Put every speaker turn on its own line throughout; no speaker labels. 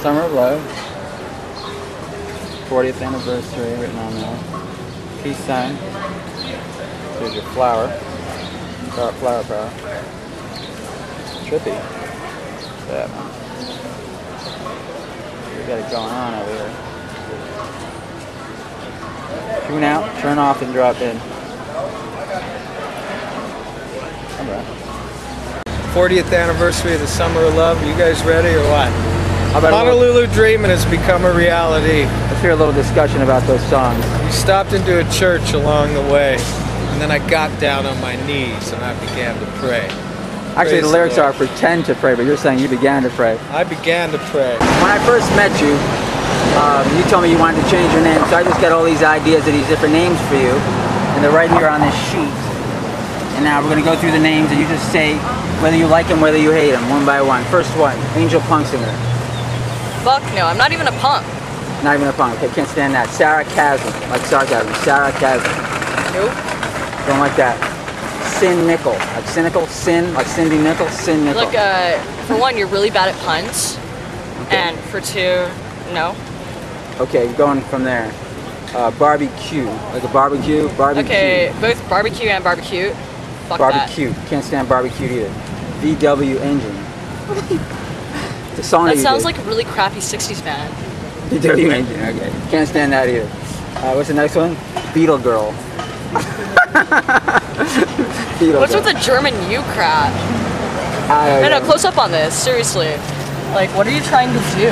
Summer of Love. 40th anniversary written on there. Peace sign. Here's your flower. Flower power. Trippy. Yeah, man. We got it going on over here. Tune out, turn off, and drop in. Alright.
40th anniversary of the Summer of Love. You guys ready or what?
How about
Honolulu Dreamin' has become a reality.
Let's hear a little discussion about those songs.
We stopped into a church along the way, and then I got down on my knees and I began to pray.
Actually,
Praise
the lyrics
the
are
Lord.
pretend to pray, but you're saying you began to pray.
I began to pray.
When I first met you, you told me you wanted to change your name, so I just got all these ideas of these different names for you, and they're right here on this sheet. And now we're going to go through the names, and you just say whether you like them, whether you hate them, one by one. First one, Angel Punksinger.
Fuck no, I'm not even a punk.
Not even a punk. Okay, can't stand that. Sarah Chasm, like sarcasm. Sarah Chasm.
Nope.
Don't like that. Sin Nickel, like cynical. Sin, like Cindy Nickel. Sin Nickel.
Like, for one, you're really bad at puns.
Okay.
And for two, no.
Okay, going from there. Barbecue, like a barbecue. Barbecue.
Okay, both barbecue and barbecue. Fuck
Barbecue. Can't stand barbecue either. VW Engine. The song
That
you
sounds
did.
like a really crappy 60s band.
VW Engine. Okay. Can't stand that either. What's the next one? Beetle Girl. Beetle
What's
Girl.
with the German U crap? No, close up on this, seriously. Like, what are you trying to do?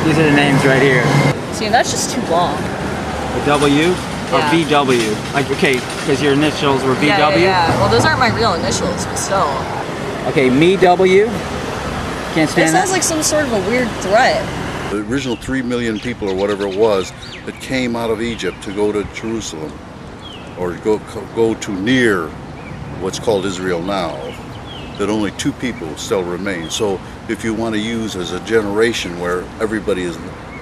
These are the names right here.
See, that's just too long.
The W or
Yeah.
VW. Like, okay, because your initials were VW.
Yeah. Well, those aren't my real initials, but still.
Okay, me W. Can't
That
stand
sounds
that.
like some sort of a weird threat.
The original 3 million people or whatever it was that came out of Egypt to go to Jerusalem or go to near what's called Israel now, that only 2 people still remain. So if you want to use as a generation where everybody is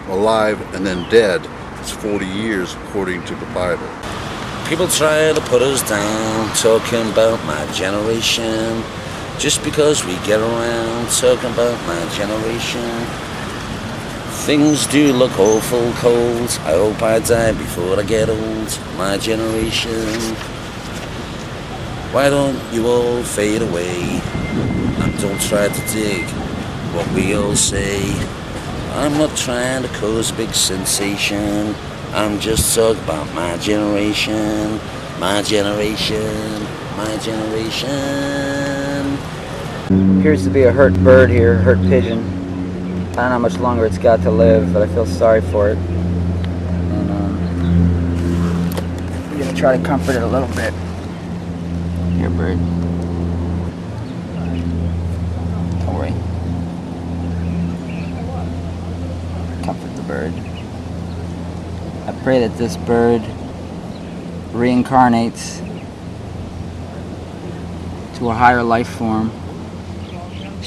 alive and then dead, it's 40 years according to the Bible.
People try to put us down, talking about my generation. Just because we get around talking about my generation. Things do look awful cold. I hope I die before I get old. My generation. Why don't you all fade away? And don't try to dig what we all say. I'm not trying to cause a big sensation. I'm just talking about my generation. My generation. My generation.
Appears to be a hurt bird here, hurt pigeon. I don't know how much longer it's got to live, but I feel sorry for it. And I'm gonna try to comfort it a little bit. Here, bird. Don't worry. Comfort the bird. I pray that this bird reincarnates to a higher life form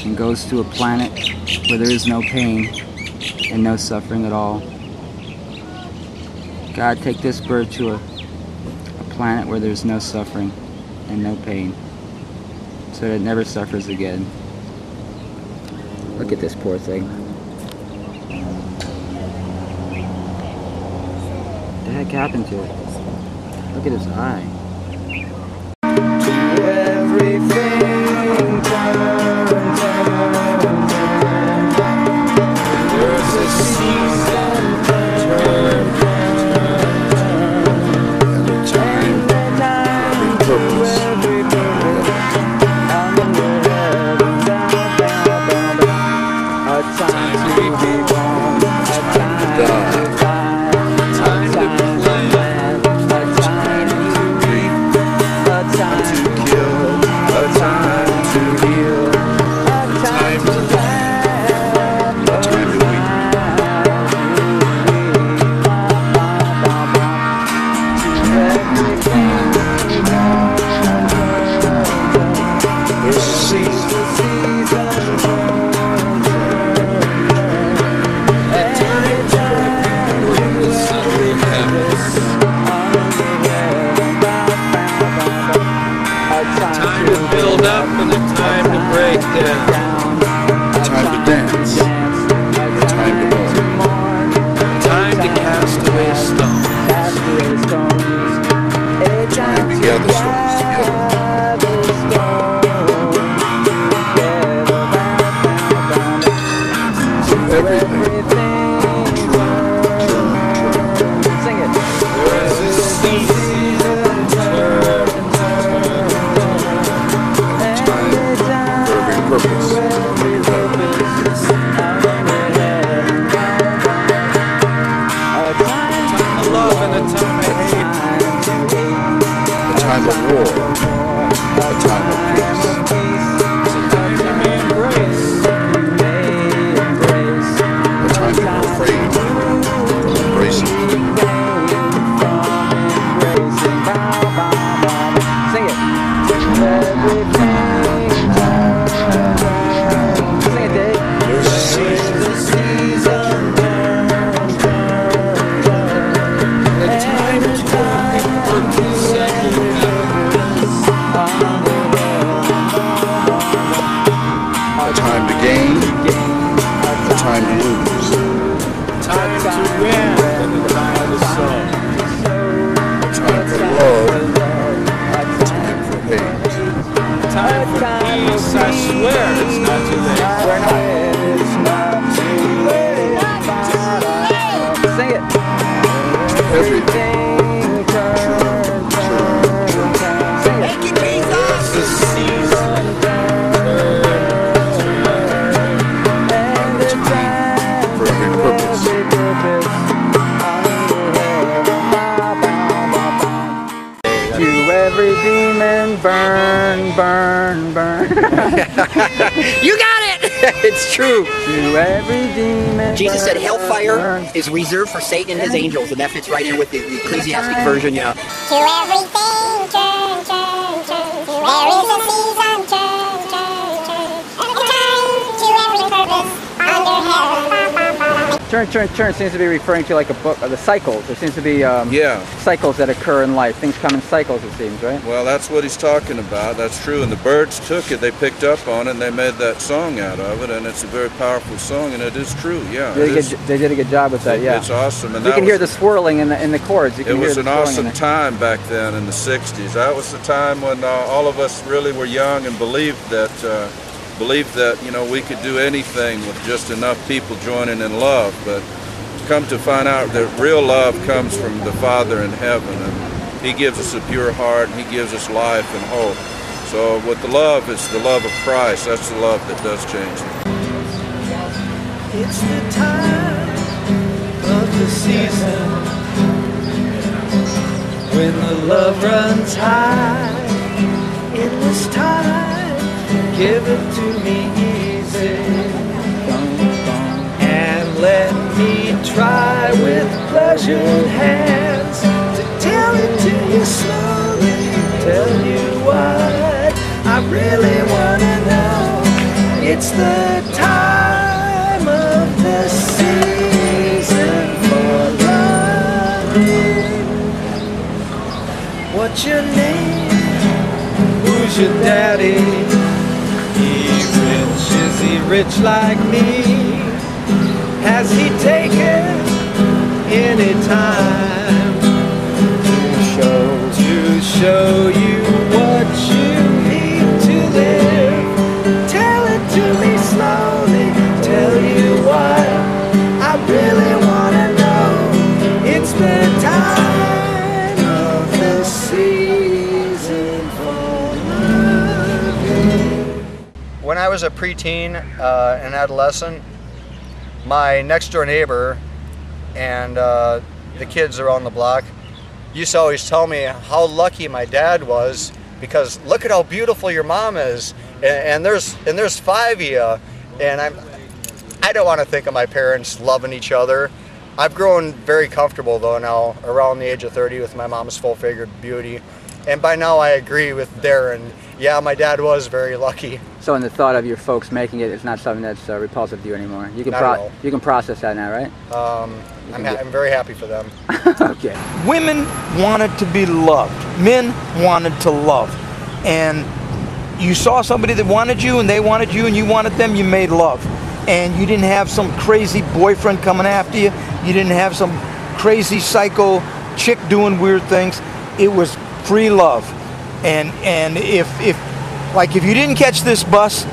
and goes to a planet where there is no pain and no suffering at all. God, take this bird to a planet where there's no suffering and no pain, so that it never suffers again. Look at this poor thing. What the heck happened to it? Look at his eye.
A time of war. A time of peace. A time to be afraid of embracing.
Sing it. Sing it, Dave.
There's a season. A time to gain, a time to lose.
Time to win and a time to sow.
A time for love, a time for hate.
Time for peace, I swear it's not too late.
Sing it.
Everything. For every purpose.
To every demon, burn, burn, burn.
You got it! It's true.
To every demon.
Jesus said
burn,
hellfire
burn.
is reserved for Satan and his angels, and that fits right in with the ecclesiastic version, yeah.
To everything, turn, turn, turn. There is a season, turn, turn, turn. A time to every purpose under heaven.
Turn, turn, turn seems to be referring to like a book, the cycles. There seems to be
Yeah,
cycles that occur in life. Things come in cycles, it seems, right?
well, that's what he's talking about. That's true. And the Byrds took it, they picked up on it, and they made that song out of it. And it's a very powerful song, and it is true. Yeah,
They did a good job with that, yeah.
It's awesome. And
You
that
can hear the
was,
swirling in the chords. You can
it
hear
was
the
an
swirling
awesome
in
time back then in the 60s. That was the time when all of us really were young and believed that, you know, we could do anything with just enough people joining in love. But come to find out that real love comes from the Father in heaven, and He gives us a pure heart, and He gives us life and hope. So with the love, it's the love of Christ. That's the love that does change.
It's the time of the season when the love runs high. In this time, give it to me easy. And let me try with pleasured hands to tell it to you slowly, tell you what I really want to know. It's the time of the season for loving. What's your name? Who's your daddy? He rich, is he rich like me? Has he taken any time to show you what you need to live? Tell it to me slowly, tell you what I really want to know. It's the time of the season for loving.
When I was a preteen and adolescent, my next door neighbor and the kids around the block used to always tell me how lucky my dad was, because look at how beautiful your mom is, and there's 5 of you, and I don't want to think of my parents loving each other. I've grown very comfortable though now, around the age of 30, with my mom's full-figured beauty, and by now I agree with Darren. Yeah, my dad was very lucky.
So in the thought of your folks making it, it's not something that's repulsive to you anymore. You can
Not at all.
you can process that now, right?
I'm very happy for them.
Okay.
Women wanted to be loved. Men wanted to love. And you saw somebody that wanted you and they wanted you and you wanted them, you made love. And you didn't have some crazy boyfriend coming after you. You didn't have some crazy psycho chick doing weird things. It was free love. And if you didn't catch this bus,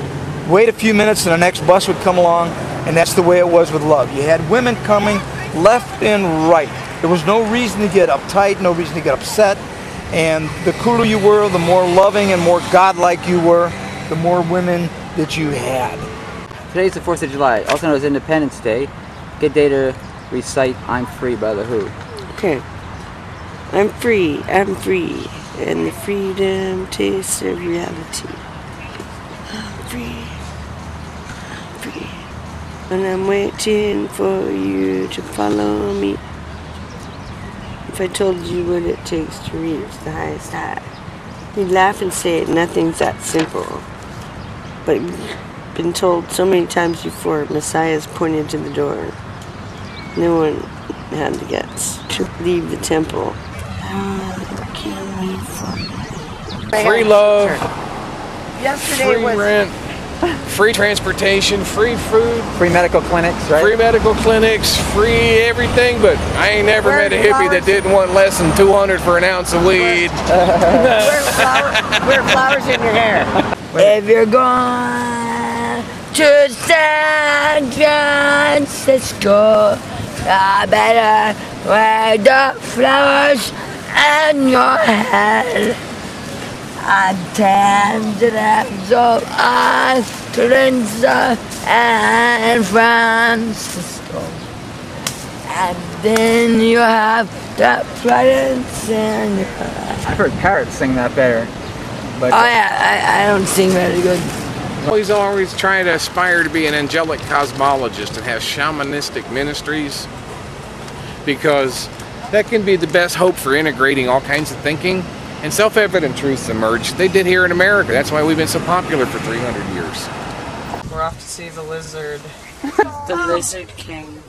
wait a few minutes and the next bus would come along, and that's the way it was with love. You had women coming left and right. There was no reason to get uptight, no reason to get upset, and the cooler you were, the more loving and more godlike you were, the more women that you had.
Today's the 4th of July, also known as Independence Day. Good day to recite I'm Free by The Who.
Okay. I'm free, and the freedom tastes of reality. I'm free, and I'm waiting for you to follow me. If I told you what it takes to reach the highest high, you'd laugh and say nothing's that simple. But you've been told so many times before, Messiah's pointed to the door. No one had the guts to leave the temple.
Free love,
Yesterday
free
was
rent, free transportation, free food,
Free medical clinics, right?
free medical clinics, free everything, but I ain't never met a hippie that didn't want less than 200 for an ounce of weed.
wear flowers in your hair.
If you're going to San Francisco, I better wear the flowers in your head. I tend to have of Atlanta and Francisco. And then you have the flowers in your head.
I've heard parrots sing that better. But
Oh yeah, I don't sing very good.
He's always trying to aspire to be an angelic cosmologist and have shamanistic ministries, because that can be the best hope for integrating all kinds of thinking, and self-evident truths emerge. They did here in America. That's why we've been so popular for 300 years.
We're off to see the lizard.
The Lizard King.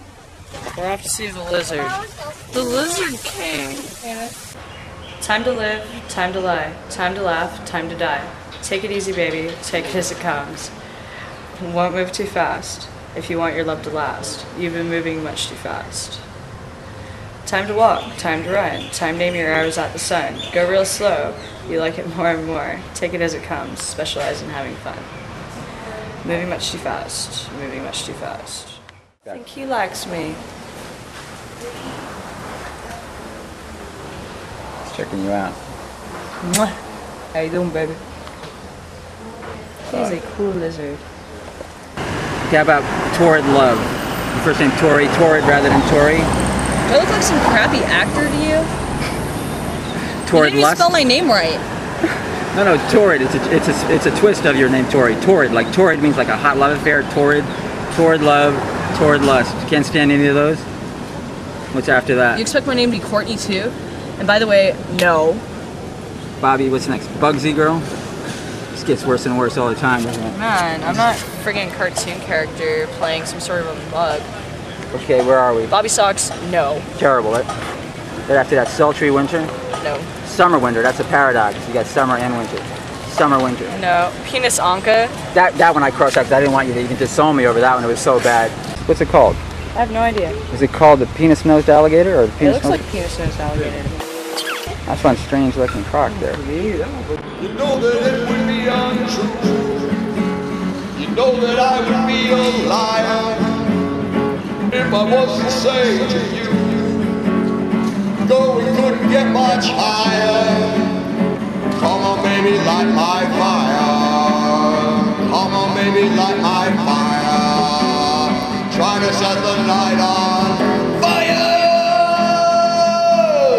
We're off to see the lizard. The Lizard King. Time to live, time to lie, time to laugh, time to die. Take it easy, baby. Take it as it comes. Won't move too fast if you want your love to last. You've been moving much too fast. Time to walk, time to run, time to aim your arrows at the sun. Go real slow. You like it more and more. Take it as it comes. Specialize in having fun. Moving much too fast. Moving much too fast. I think he likes me.
checking you out.
Mwah. How you doing, baby? He's a cool lizard.
Okay, how about Torrid Love? Your first name Tori, Torrid rather than Tori.
Do I look like some crappy actor to you?
Torrid
You didn't even
Lust?
spell my name right.
No, Torrid. It's a twist of your name, Tori. Torrid, like torrid means like a hot love affair. Torrid, Torrid Love, Torrid Lust. Can't stand any of those. What's after that?
You expect my name to be Courtney too? And by the way, no.
Bobby, what's next? Bugsy Girl. This gets worse and worse all the time, doesn't it?
Man, I'm not a friggin' cartoon character playing some sort of a mug.
Okay, where are we?
Bobby Socks, no.
Terrible. Right after that, sultry winter.
No.
Summer winter. That's a paradox. You got summer and winter. Summer winter.
No. Penis Anka.
That one I crossed out because I didn't want you to even disown me over that one. It was so bad. What's it called?
I have no idea.
Is it called the penis-nosed alligator or the
It
penis?
looks like a penis-nosed alligator.
That's one strange-looking croc there.
You know that it would be untrue. You know that I would be a liar if I was to say to you, no, we couldn't get much higher. Come on, baby, light my fire. Come on, baby, light my fire. Try to set the night on fire.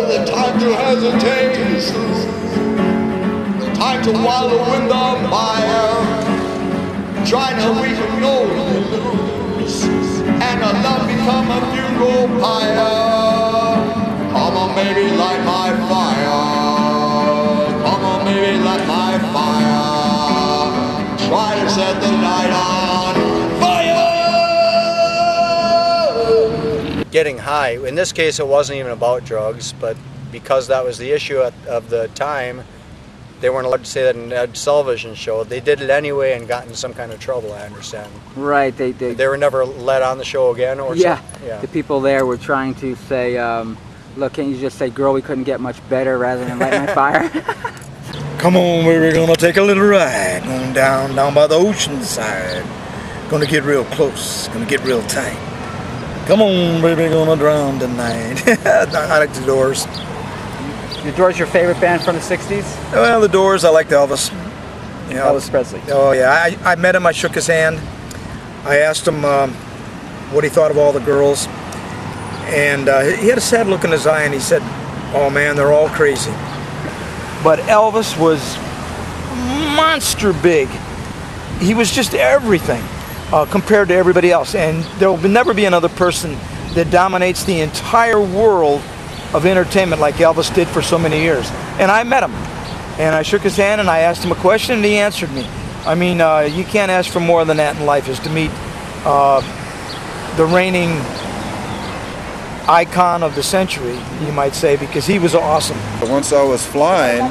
The time to hesitate is through. The time to wallow in the mire. Trying to we can know we lose, and our love become a funeral pyre. Come on, baby, light my fire. Come on, baby, light my fire. Try to set the night on fire.
Getting high. In this case, it wasn't even about drugs, but because that was the issue of the time, they weren't allowed to say that in a television show. They did it anyway and got in some kind of trouble, I understand.
Right. They
were never let on the show again, or
yeah.
something. Yeah.
The people there were trying to say, look, can't you just say, girl, we couldn't get much better rather than light my fire?
Come on, we're gonna take a little ride. Going down by the ocean side. Gonna get real close, gonna get real tight. Come on, baby, gonna drown tonight. I like the Doors.
The Doors your favorite band from the 60s?
Well, the Doors, I liked Elvis. You know,
Elvis Presley.
Oh yeah, I met him, I shook his hand. I asked him what he thought of all the girls. And he had a sad look in his eye and he said, Oh man, they're all crazy. But Elvis was monster big. He was just everything compared to everybody else. And there will never be another person that dominates the entire world of entertainment like Elvis did for so many years. And I met him. And I shook his hand and I asked him a question and he answered me. I mean, you can't ask for more than that in life, is to meet the reigning icon of the century, you might say, because he was awesome.
Once I was flying,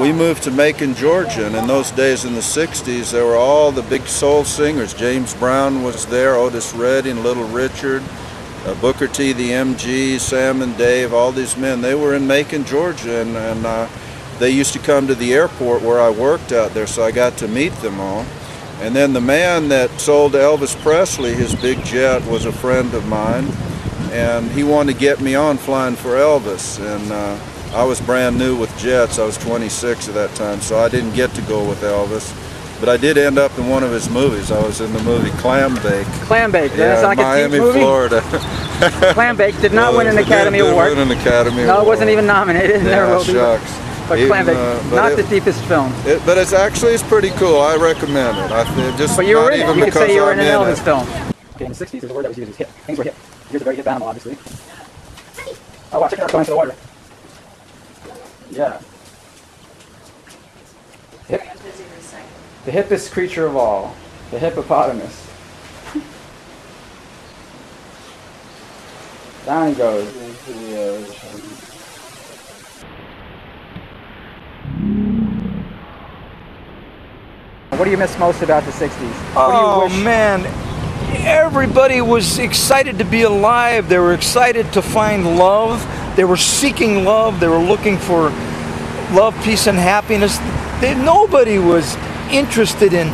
we moved to Macon, Georgia, and in those days in the 60s, there were all the big soul singers. James Brown was there, Otis Redding, Little Richard, Booker T, the MGs, Sam and Dave, all these men. They were in Macon, Georgia, and they used to come to the airport where I worked out there, so I got to meet them all. And then the man that sold Elvis Presley his big jet was a friend of mine, and he wanted to get me on flying for Elvis. And I was brand new with jets. I was 26 at that time, so I didn't get to go with Elvis. But I did end up in one of his movies. I was in the movie Clam Bake.
Clam Bake,
yeah,
like
Miami,
a movie?
Florida.
Clam Bake did not win an Academy Award.
Did win an Academy Award.
No, it wasn't even nominated.
Yeah,
Never will be.
shucks.
But Clam Bake, not the deepest film.
But it's pretty cool. I recommend it.
But you were in it. You could say you were in an Elvis film. Okay, in the 60s, there's a word that was used as hip. Things were hip. Here's a very hip animal, obviously. Oh, wow, check it out, going into the water. Yeah. Hip. The hippest creature of all, the hippopotamus. Down he goes. What do you miss most about the 60s?
Oh man, everybody was excited to be alive. They were excited to find love. They were seeking love. They were looking for love, peace, and happiness. Nobody was interested in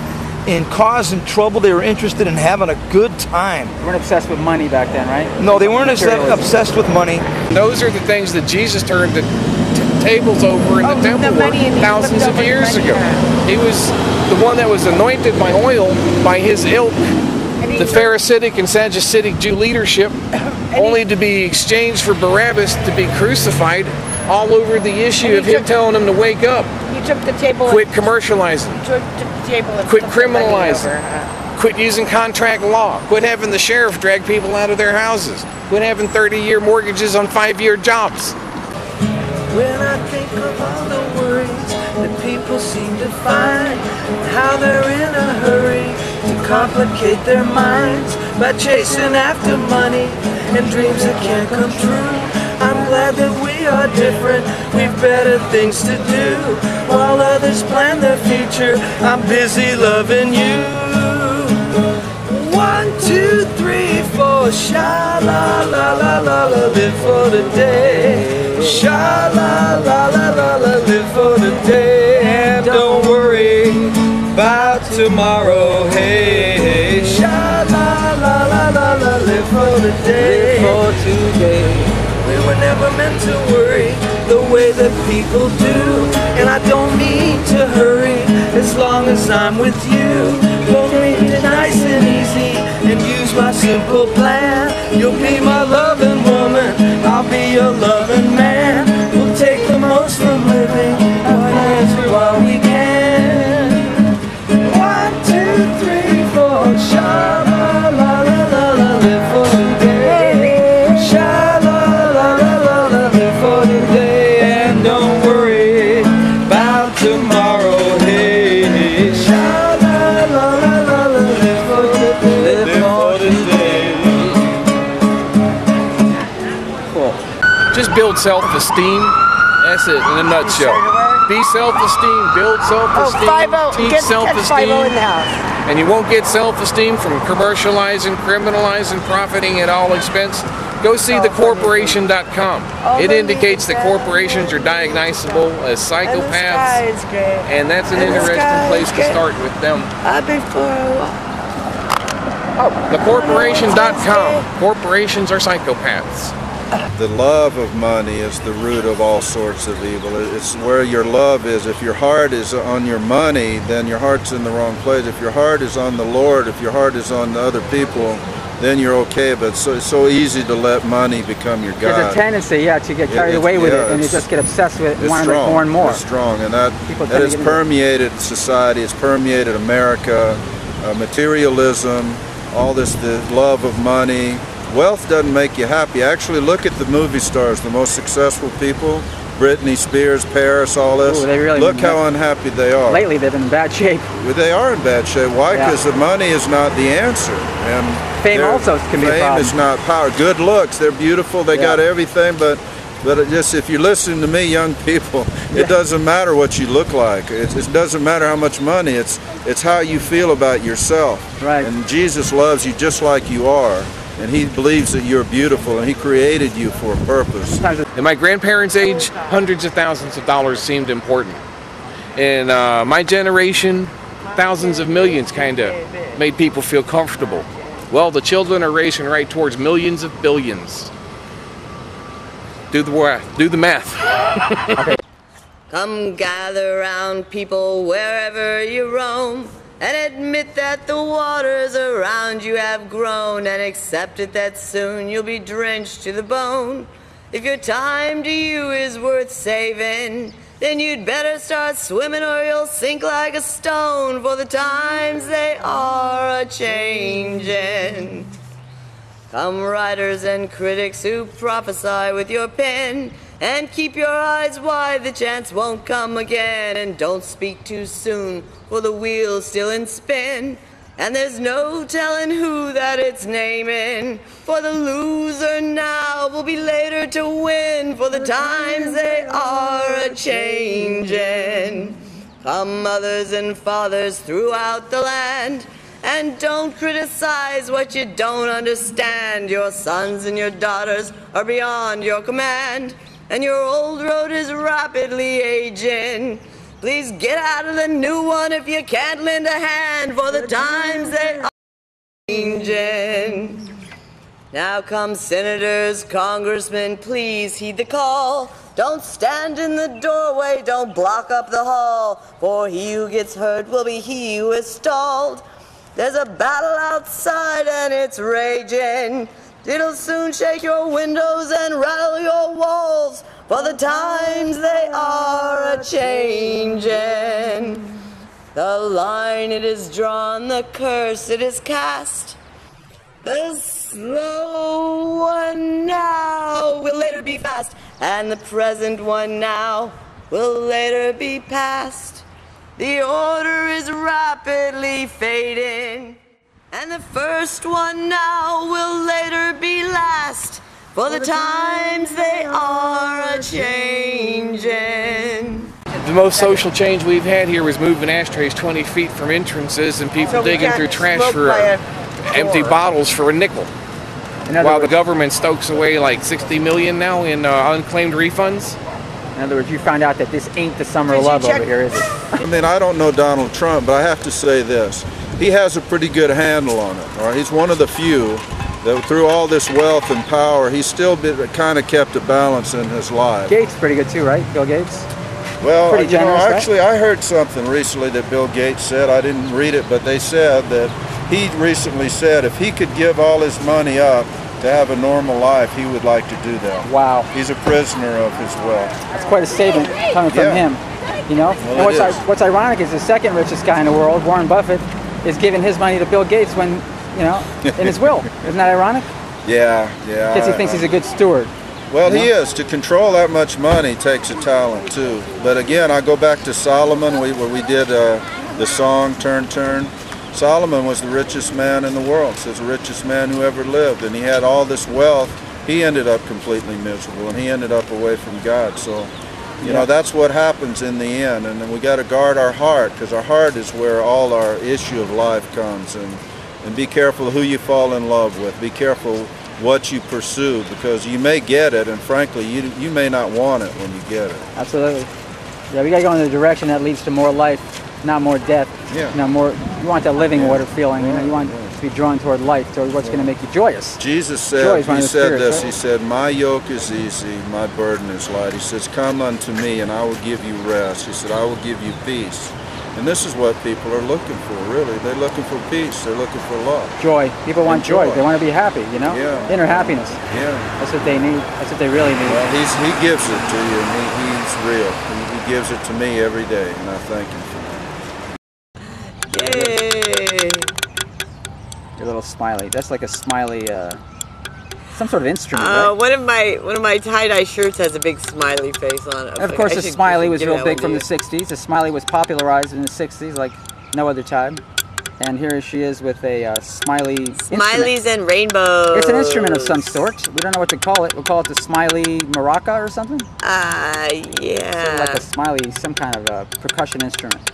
causing trouble. They were interested in having a good time.
They weren't obsessed with money back then, right?
No, they weren't obsessed with money.
Those are the things that Jesus turned the tables over in the temple thousands of years ago. He was the one that was anointed by oil by his ilk, the Pharisaic and Sadduceic Jew leadership, only to be exchanged for Barabbas to be crucified, all over the issue of him telling them to wake up.
You took the table.
Quit commercializing.
You took the table. And
quit criminalizing. Quit using contract law. Quit having the sheriff drag people out of their houses. Quit having 30-year mortgages on 5-year jobs.
When I think of all the worries that people seem to find, how they're in a hurry to complicate their minds by chasing after money and dreams that can't come true, I'm glad that we are different. We've better things to do. While others plan their future, I'm busy loving you. 1, 2, 3, 4, sha la la la la la, live for the day. Sha la la la la la, live for the day. And don't worry about tomorrow. Hey, sha la la la la la, live for the day. Live for today. We were never meant to worry the way that people do. And I don't mean to hurry as long as I'm with you. We'll make it nice and easy and use my simple plan. You'll be my loving woman, I'll be your loving man. We'll take the most from living while we can. 1, 2, 3, 4, sha la la la la la, live for the day. Sha la la la la la, live for the day. And don't worry about tomorrow. Hey, sha la la la la la, live for the day.
Cool. Just build self-esteem. That's it in a nutshell. Be self-esteem, build self-esteem, teach self-esteem, and you won't get self-esteem from commercializing, criminalizing, profiting at all expense. Go see thecorporation.com. It indicates that corporations are diagnosable as psychopaths, and that's an interesting place to start with them. Thecorporation.com. Corporations are psychopaths.
The love of money is the root of all sorts of evil. It's where your love is. If your heart is on your money, then your heart's in the wrong place. If your heart is on the Lord, if your heart is on the other people, then you're okay. But it's so easy to let money become your God.
There's a tendency, yeah, to get carried away with it, and you just get obsessed with it, wanting more and more.
It's strong, and that has permeated society. It's permeated America. Materialism, all this, the love of money. Wealth doesn't make you happy. Actually, look at the movie stars, the most successful people. Britney Spears, Paris, all this.
Ooh, they really
look how unhappy they are.
Lately, they've been in bad shape.
Well, they are in bad shape. Why? Because the money is not the answer. And
fame also can be a problem.
Fame is not power. Good looks, they're beautiful, they got everything, but it just, if you listen to me, young people, it doesn't matter what you look like. It doesn't matter how much money. It's how you feel about yourself.
Right.
And Jesus loves you just like you are. And he believes that you're beautiful, and he created you for a purpose.
At my grandparents' age, hundreds of thousands of dollars seemed important. In my generation, thousands of millions kind of made people feel comfortable. Well, the children are racing right towards millions of billions. Do the math.
Okay. Come gather round, people, wherever you roam, and admit that the waters around you have grown, and accept it that soon you'll be drenched to the bone. If your time to you is worth saving, then you'd better start swimming or you'll sink like a stone, for the times they are a-changin'. Come writers and critics who prophesy with your pen, and keep your eyes wide, the chance won't come again. And don't speak too soon, for the wheel's still in spin, and there's no telling who that it's naming, for the loser now will be later to win, for the times they are a-changin'. Come mothers and fathers throughout the land, and don't criticize what you don't understand. Your sons and your daughters are beyond your command, and your old road is rapidly aging. Please get out of the new one if you can't lend a hand, for the times they are changing. Now come senators, congressmen, please heed the call. Don't stand in the doorway, don't block up the hall, for he who gets hurt will be he who is stalled. There's a battle outside and it's raging. It'll soon shake your windows and rattle your walls, for the times they are a-changin'. The line it is drawn, the curse it is cast. The slow one now will later be fast, and the present one now will later be past. The order is rapidly fading, and the first one now will later be last, for the times they are a-changin'.
The most social change we've had here was moving ashtrays 20 feet from entrances and people digging through trash for empty bottles for a nickel. While the government stokes away like 60 million now in unclaimed refunds.
In other words, you found out that this ain't the summer of love over here, is it?
I mean, I don't know Donald Trump, but I have to say this. He has a pretty good handle on it. All right? He's one of the few that through all this wealth and power, he's still kind of kept a balance in his life.
Gates pretty good too, right? Bill Gates?
Well,
pretty generous,
actually, I heard something recently that Bill Gates said. I didn't read it, but they said that he recently said if he could give all his money up to have a normal life, he would like to do that.
Wow.
He's a prisoner of his wealth.
That's quite a statement coming from him, you know?
Well,
and what's ironic is the second richest guy in the world, Warren Buffett, is giving his money to Bill Gates when, you know, in his will. Isn't that ironic?
Yeah.
Because he thinks he's a good steward.
Well, he is. To control that much money takes a talent, too. But again, I go back to Solomon, where we did the song, Turn, Turn. Solomon was the richest man in the world. Says the richest man who ever lived. And he had all this wealth. He ended up completely miserable, and he ended up away from God. So, you know, that's what happens in the end. And then we got to guard our heart, because our heart is where all our issue of life comes. And be careful who you fall in love with. Be careful what you pursue, because you may get it, and frankly, you may not want it when you get it.
Absolutely. Yeah, we got to go in the direction that leads to more life, not more death.
Yeah.
You know, more. You want that living water feeling. You know, you want to be drawn toward life, toward what's going to make you joyous.
Jesus said, he said this. He said, "My yoke is easy, my burden is light." He says, "Come unto me, and I will give you rest." He said, "I will give you peace." And this is what people are looking for, really. They're looking for peace. They're looking for love.
Joy. People want joy. They want to be happy, you know?
Yeah.
Inner happiness.
Yeah.
That's what they need. That's what they really need.
Well, he gives it to you, and he's real. He gives it to me every day, and I thank him for that.
Yay!
Your little smiley. That's like a smiley, some sort of instrument, right?
One of my tie-dye shirts has a big smiley face on it.
Of course, the smiley was real big from the 60s. The smiley was popularized in the 60s like no other time. And here she is with a smiley
Smileys
instrument.
and rainbows.
It's an instrument of some sort. We don't know what to call it. We'll call it the smiley maraca or something?
Yeah.
Sort of like a smiley, some kind of a percussion instrument.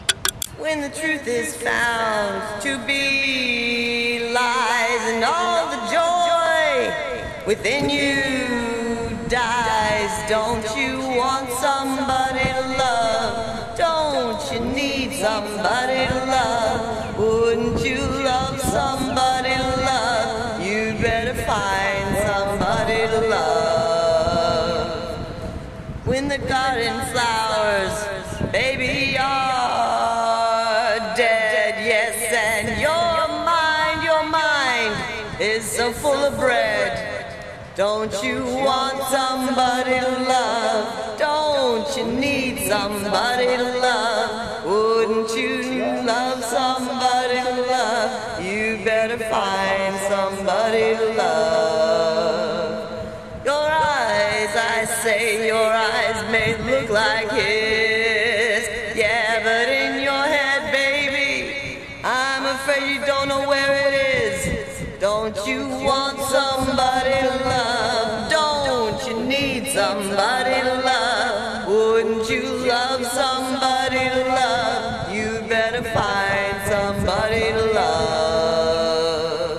When the truth is found to be lies and all the joy within you dies, don't you want somebody to love? Don't you need somebody to love? Wouldn't you love somebody to love? You'd better find somebody to love. When the garden flowers, baby, are dead, yes, and your mind is so full of bread. Don't you want somebody to love? Don't you need somebody to love? Wouldn't you love somebody to love? You better find somebody to love. Your eyes, I say, your eyes may look like his. Yeah, but in your head, baby, I'm afraid you don't know where it is. Don't you want somebody to love? Don't you need somebody to love? Wouldn't you love somebody to love? You better find somebody to love.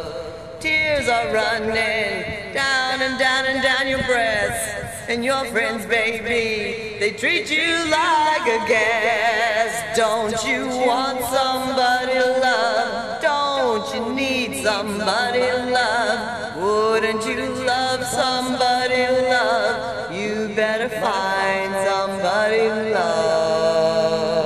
Tears are running down and down and down your breast. And your friends, baby, they treat you like a guest. Don't you want somebody to love? Don't you need somebody to love? Wouldn't you love somebody to love? You better find somebody to love.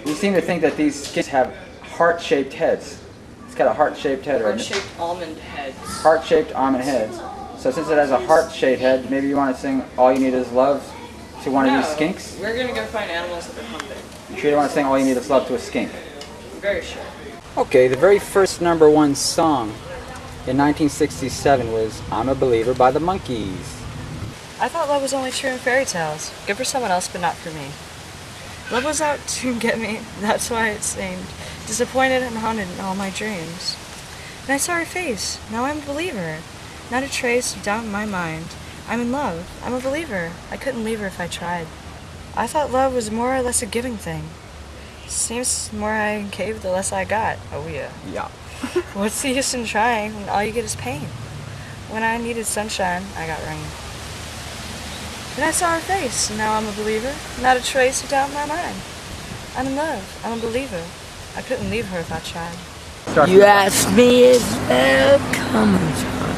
You seem to think that these kids have heart-shaped heads. It's got a heart-shaped head, right?
Heart-shaped almond heads.
Heart-shaped almond heads. So since it has a heart-shaped head, maybe you want to sing "All You Need Is Love" to one of these skinks?
We're gonna go find animals that are hungry.
You sure you want to sing "All You Need Is Love" to a skink?
I'm very sure.
Okay, the very first #1 song in 1967 was "I'm a Believer" by the Monkees.
I thought love was only true in fairy tales. Good for someone else, but not for me. Love was out to get me. That's why it seemed disappointed and haunted in all my dreams. And I saw her face. Now I'm a believer. Not a trace of doubt in my mind. I'm in love. I'm a believer. I couldn't leave her if I tried. I thought love was more or less a giving thing. Seems the more I gave, the less I got. Oh yeah.
Yeah.
What's the use in trying when all you get is pain? When I needed sunshine, I got rain. Then I saw her face, and now I'm a believer. Not a trace of doubt in my mind. I'm in love. I'm a believer. I couldn't leave her if I tried.
You asked me if there'll come a time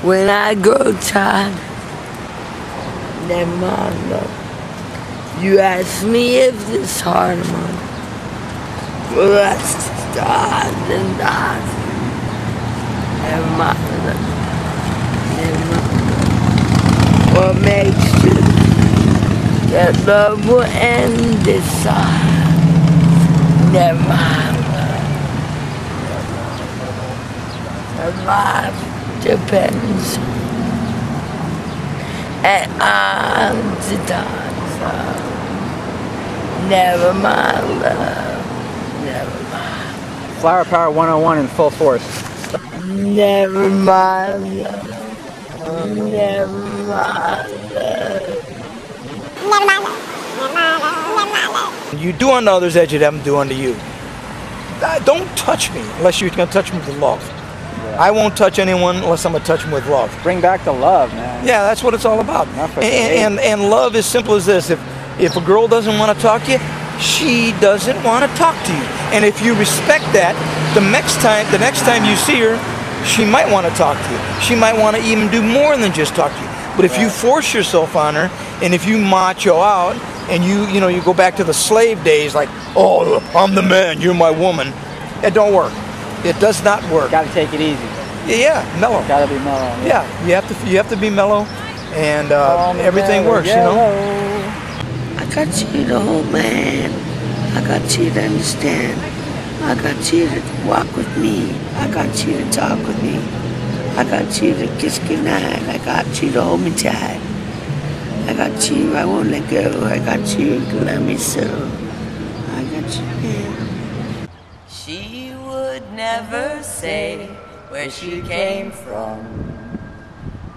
when I grow tired. Never mind, love. You asked me if this heart of mine will last stars and stars. Never mind, love. Never mind. What makes you that love will end this time? Never mind, love. Our life depends and on the times, love. Never mind, love. Never mind.
Flower Power 101 in full force.
Never mind, love. Never mind, love.
You do unto others as you'd have them do unto you. Don't touch me unless you're going to touch me with love. Yeah. I won't touch anyone unless I'm going to touch them with love.
Bring back the love, man.
Yeah, that's what it's all about. And love is simple as this. If a girl doesn't want to talk to you, she doesn't want to talk to you. And if you respect that, the next time you see her, she might want to talk to you. She might want to even do more than just talk to you. But if you force yourself on her, and if you macho out, and you know, you go back to the slave days, like, oh, I'm the man, you're my woman. It don't work. It does not work.
Got to take it easy.
Yeah, mellow.
Got to be mellow.
Yeah, you have to be mellow, and everything works. You know.
I got you to hold my hand. I got you to understand. I got you to walk with me. I got you to talk with me. I got you to kiss goodnight. I got you to hold me tight. I got you, I won't let go. I got you to love me so. I got you, man.
She would never say where she came from.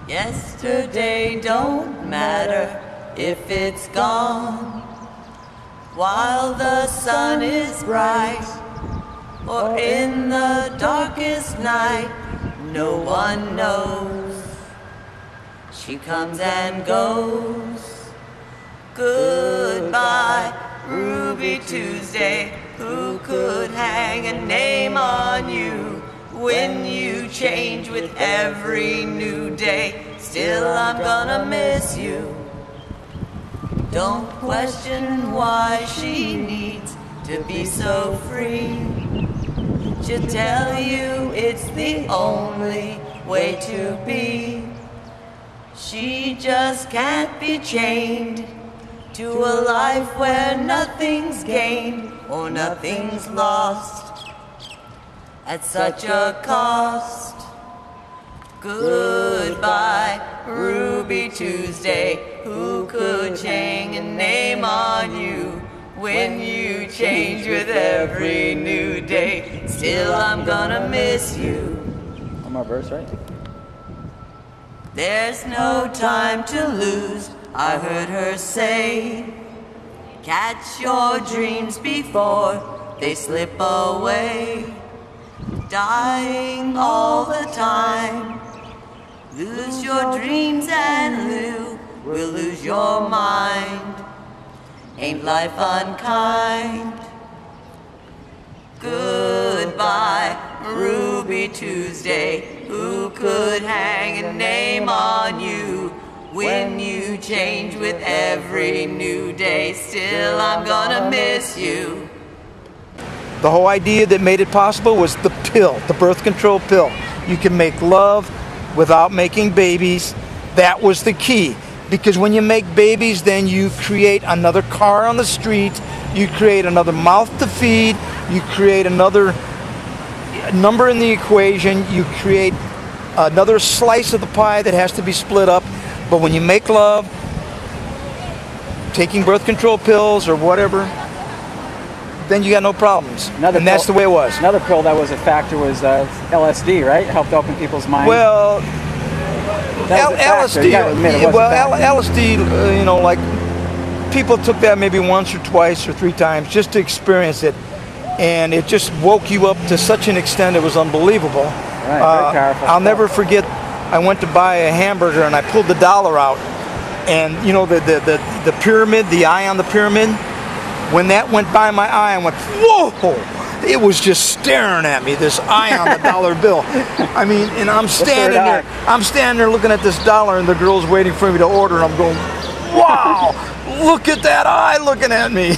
Yesterday don't matter if it's gone. While the sun is bright or in the darkest night, no one knows. She comes and goes. Goodbye, Ruby Tuesday. Who could hang a name on you when you change with every new day? Still, I'm gonna miss you. Don't question why she needs to be so free. She'll tell you it's the only way to be. She just can't be chained to a life where nothing's gained or nothing's lost at such a cost. Goodbye, Ruby Tuesday. Who could hang a name on you when you change with every new day? Still, I'm gonna miss you.
One more verse, right?
There's no time to lose, I heard her say. Catch your dreams before they slip away. Dying all the time. Lose your dreams and you will lose your mind. Ain't life unkind? Goodbye, Ruby Tuesday. Who could hang a name on you when you change with every new day? Still, I'm gonna miss you.
The whole idea that made it possible was the pill, the birth control pill. You can make love without making babies. That was the key. Because when you make babies, then you create another car on the street, you create another mouth to feed, you create another number in the equation, you create another slice of the pie that has to be split up. But when you make love, taking birth control pills or whatever, then you got no problems. And that's the way it was.
Another pill that was a factor was LSD, right? It helped open people's minds.
Well, LSD, LSD, you know, like people took that maybe once or twice or 3 times just to experience it, and it just woke you up to such an extent it was unbelievable.
Right, very powerful.
I'll never forget. I went to buy a hamburger and I pulled the dollar out, and you know the pyramid, the eye on the pyramid. When that went by my eye, I went, whoa! It was just staring at me, this eye on the dollar bill. I mean, and I'm standing there. I'm standing there looking at this dollar, and the girl's waiting for me to order, and I'm going, wow! Look at that eye looking at me.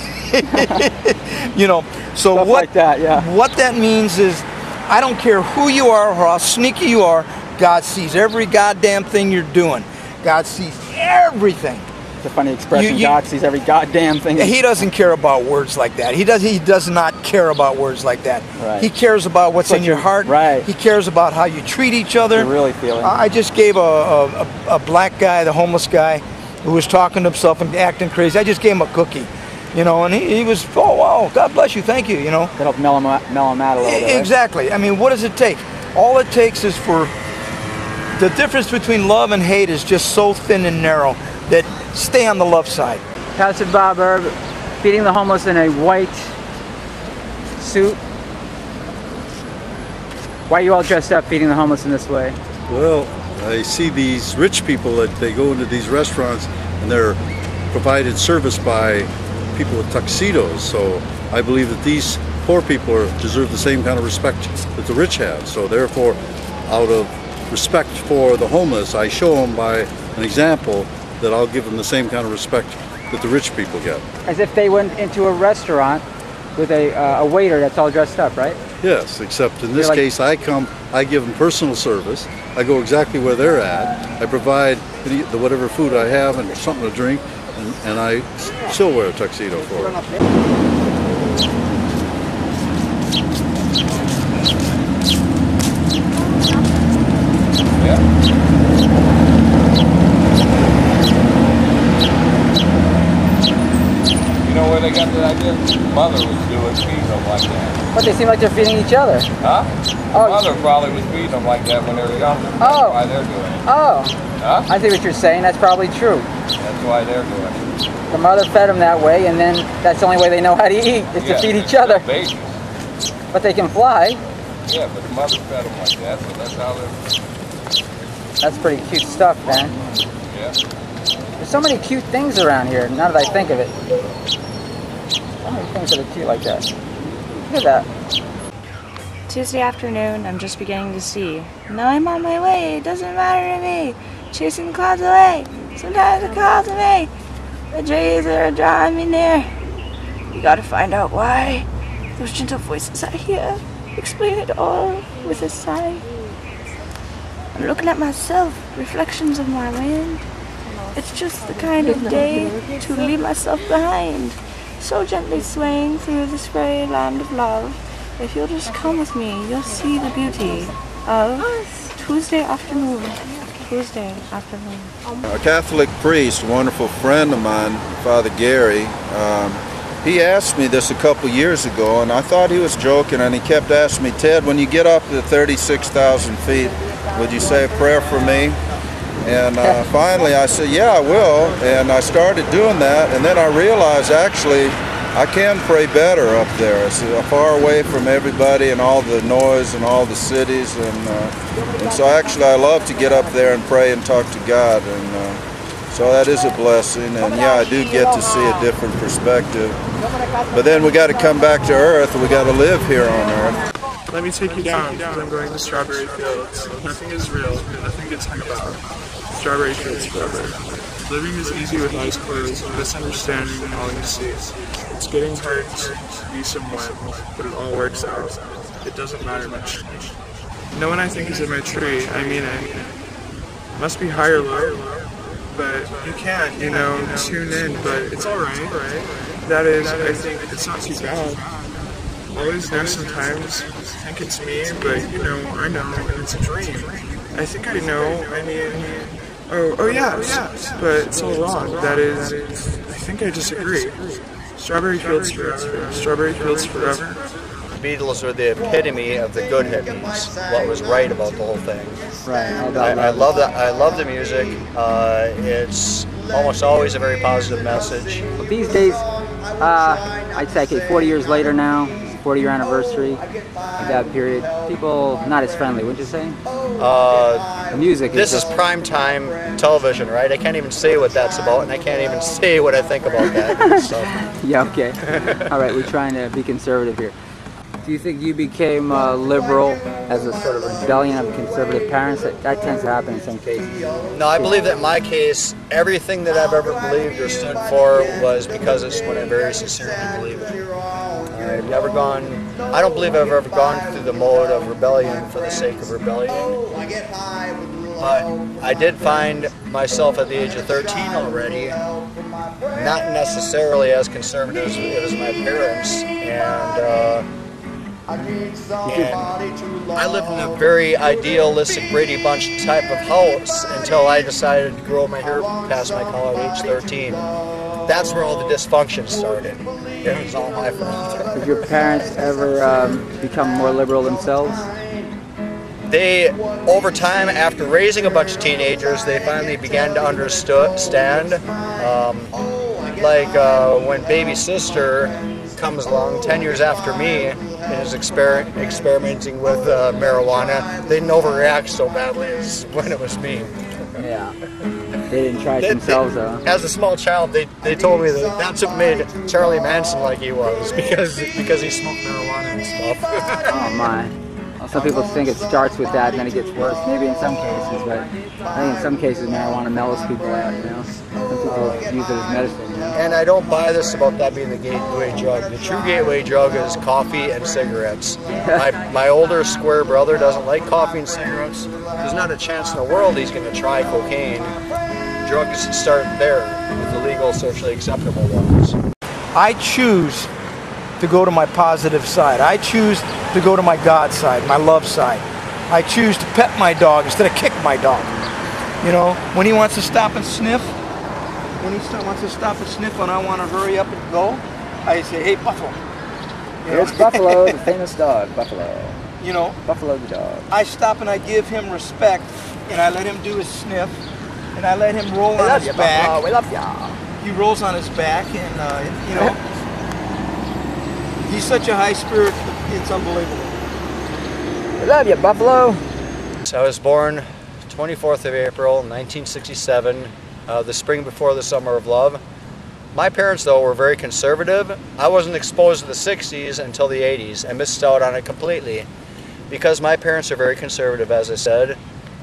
You know, so
stuff
what
like that, yeah.
What that means is, I don't care who you are or how sneaky you are, God sees every goddamn thing you're doing. God sees everything.
It's a funny expression. God sees every goddamn thing.
He doesn't care about words like that. He does not care about words like that.
Right.
He cares about what's in your heart.
Right.
He cares about how you treat each other.
You're really feeling.
I just gave a black guy, the homeless guy, who was talking to himself and acting crazy. I just gave him a cookie, you know, and he was, oh wow, God bless you, thank you, you know.
That helped mellow him out a little bit. Right?
Exactly. I mean, what does it take? All it takes is for the difference between love and hate is just so thin and narrow that stay on the love side.
Pastor Bob Erb, feeding the homeless in a white suit. Why are you all dressed up feeding the homeless in this way?
Well, I see these rich people that they go into these restaurants and they're provided service by people with tuxedos. So I believe that these poor people deserve the same kind of respect that the rich have. So therefore, out of respect for the homeless, I show them by an example that I'll give them the same kind of respect that the rich people get.
As if they went into a restaurant with a waiter that's all dressed up, right?
Yes, except in this
You're like-
case, I give them personal service. I go exactly where they're at. I provide the whatever food I have and something to drink, and I still wear a tuxedo for them.
You know where they got that idea? Mother was doing feeding them like that.
But they seem like they're feeding each other.
Huh? Mother probably was feeding them like that when they were young. That's why they're doing it.
Oh.
Huh?
I see what you're saying. That's probably true.
That's why they're doing it.
The mother fed them that way, and then that's the only way they know how to eat is to feed each other.
Babies.
But they can fly.
Yeah, but the mother fed them like that, so that's how they're...
That's pretty cute stuff, man.
Yeah.
There's so many cute things around here, now that I think of it. So many things that are cute like that. Look at that.
Tuesday afternoon, I'm just beginning to see. Now I'm on my way, it doesn't matter to me. Chasing the clouds away, sometimes the clouds away. The trees are drawing me near. You gotta find out why. Those gentle voices I hear explain it all with a sigh. I'm looking at myself, reflections of my wind. It's just the kind of day to leave myself behind. So gently swaying through this very land of love. If you'll just come with me, you'll see the beauty of Tuesday afternoon. Tuesday afternoon.
A Catholic priest, a wonderful friend of mine, Father Gary, he asked me this a couple years ago, and I thought he was joking, and he kept asking me, Ted, when you get up to 36,000 feet, would you say a prayer for me? And finally I said, yeah, I will, and I started doing that, and then I realized actually I can pray better up there. It's far away from everybody and all the noise and all the cities, and so actually I love to get up there and pray and talk to God, and so that is a blessing, and yeah, I do get to see a different perspective. But then we got to come back to Earth, we got to live here on Earth.
Let me take you down, because I'm going to Strawberry Fields. Nothing is real, and nothing gets hung about. Strawberry Fields forever. Living is easy with eyes closed, misunderstanding all you see. It's getting hard to be someone, but it all works out. It doesn't matter much. No one I think is in my tree, I mean it. Must be high or low, but you can't, you know, tune in, but it's alright. That is, I think it's not too bad. Always know sometimes, think it's me, but you know, I know, and it's a dream. I think I know, I mean, oh yes, but it's all wrong. That is, I think I disagree. Strawberry Fields forever. Strawberry Fields forever.
The Beatles are the epitome of the good hippies. What was right about the whole thing.
Right.
I love that. I love the music. It's almost always a very positive message.
Well, these days, I'd say, okay, 40 years later now, 40-year anniversary of that period, people not as friendly, wouldn't you say? The music.
This is prime time television, right? I can't even say what that's about, and I can't even say what I think about that. So.
Yeah. Okay. All right. We're trying to be conservative here. Do you think you became liberal as a sort of rebellion of conservative parents? That tends to happen in some cases.
No, I believe that in my case, everything that I've ever believed or stood for was because it's what I very sincerely believe in. I've never gone, I don't believe I've ever gone through the mode of rebellion for the sake of rebellion. But I did find myself at the age of 13 already, not necessarily as conservative as my parents, and I lived in a very idealistic Brady Bunch type of house until I decided to grow my hair past my collar at age 13. That's where all the dysfunction started. It was all my fault.
Did your parents ever become more liberal themselves?
They, over time, after raising a bunch of teenagers, they finally began to understand. When baby sister comes along 10 years after me and is experimenting with marijuana, they didn't overreact so badly as when it was me.
Yeah. They didn't try it themselves, though.
As a small child, they told me that that's what made Charlie Manson like he was, because he smoked marijuana and stuff.
Oh my. Well, Some people think it starts with that and then it gets worse. Maybe in some cases, but I think in some cases marijuana mellows people out, you know. Some people use it as medicine, you know?
And I don't buy this about that being the gateway drug. The true gateway drug is coffee and cigarettes. My older square brother doesn't like coffee and cigarettes. There's not a chance in the world he's going to try cocaine. Drugs start there with the legal, socially acceptable ones.
I choose to go to my positive side. I choose to go to my God side, my love side. I choose to pet my dog instead of kick my dog. You know, when he wants to stop and sniff, wants to stop and sniff and I want to hurry up and go, I say, hey, Buffalo. You know?
It's Buffalo, the famous dog, Buffalo.
You know,
Buffalo the dog.
I stop and I give him respect and I let him do his sniff and I let him roll on his back.
Buffalo. We love ya.
He rolls on his back and, you know, he's such a high spirit, it's unbelievable.
We love you, Buffalo.
So I was born 24th of April, 1967, the spring before the summer of love. My parents, though, were very conservative. I wasn't exposed to the 60s until the 80s. I missed out on it completely because my parents are very conservative, as I said,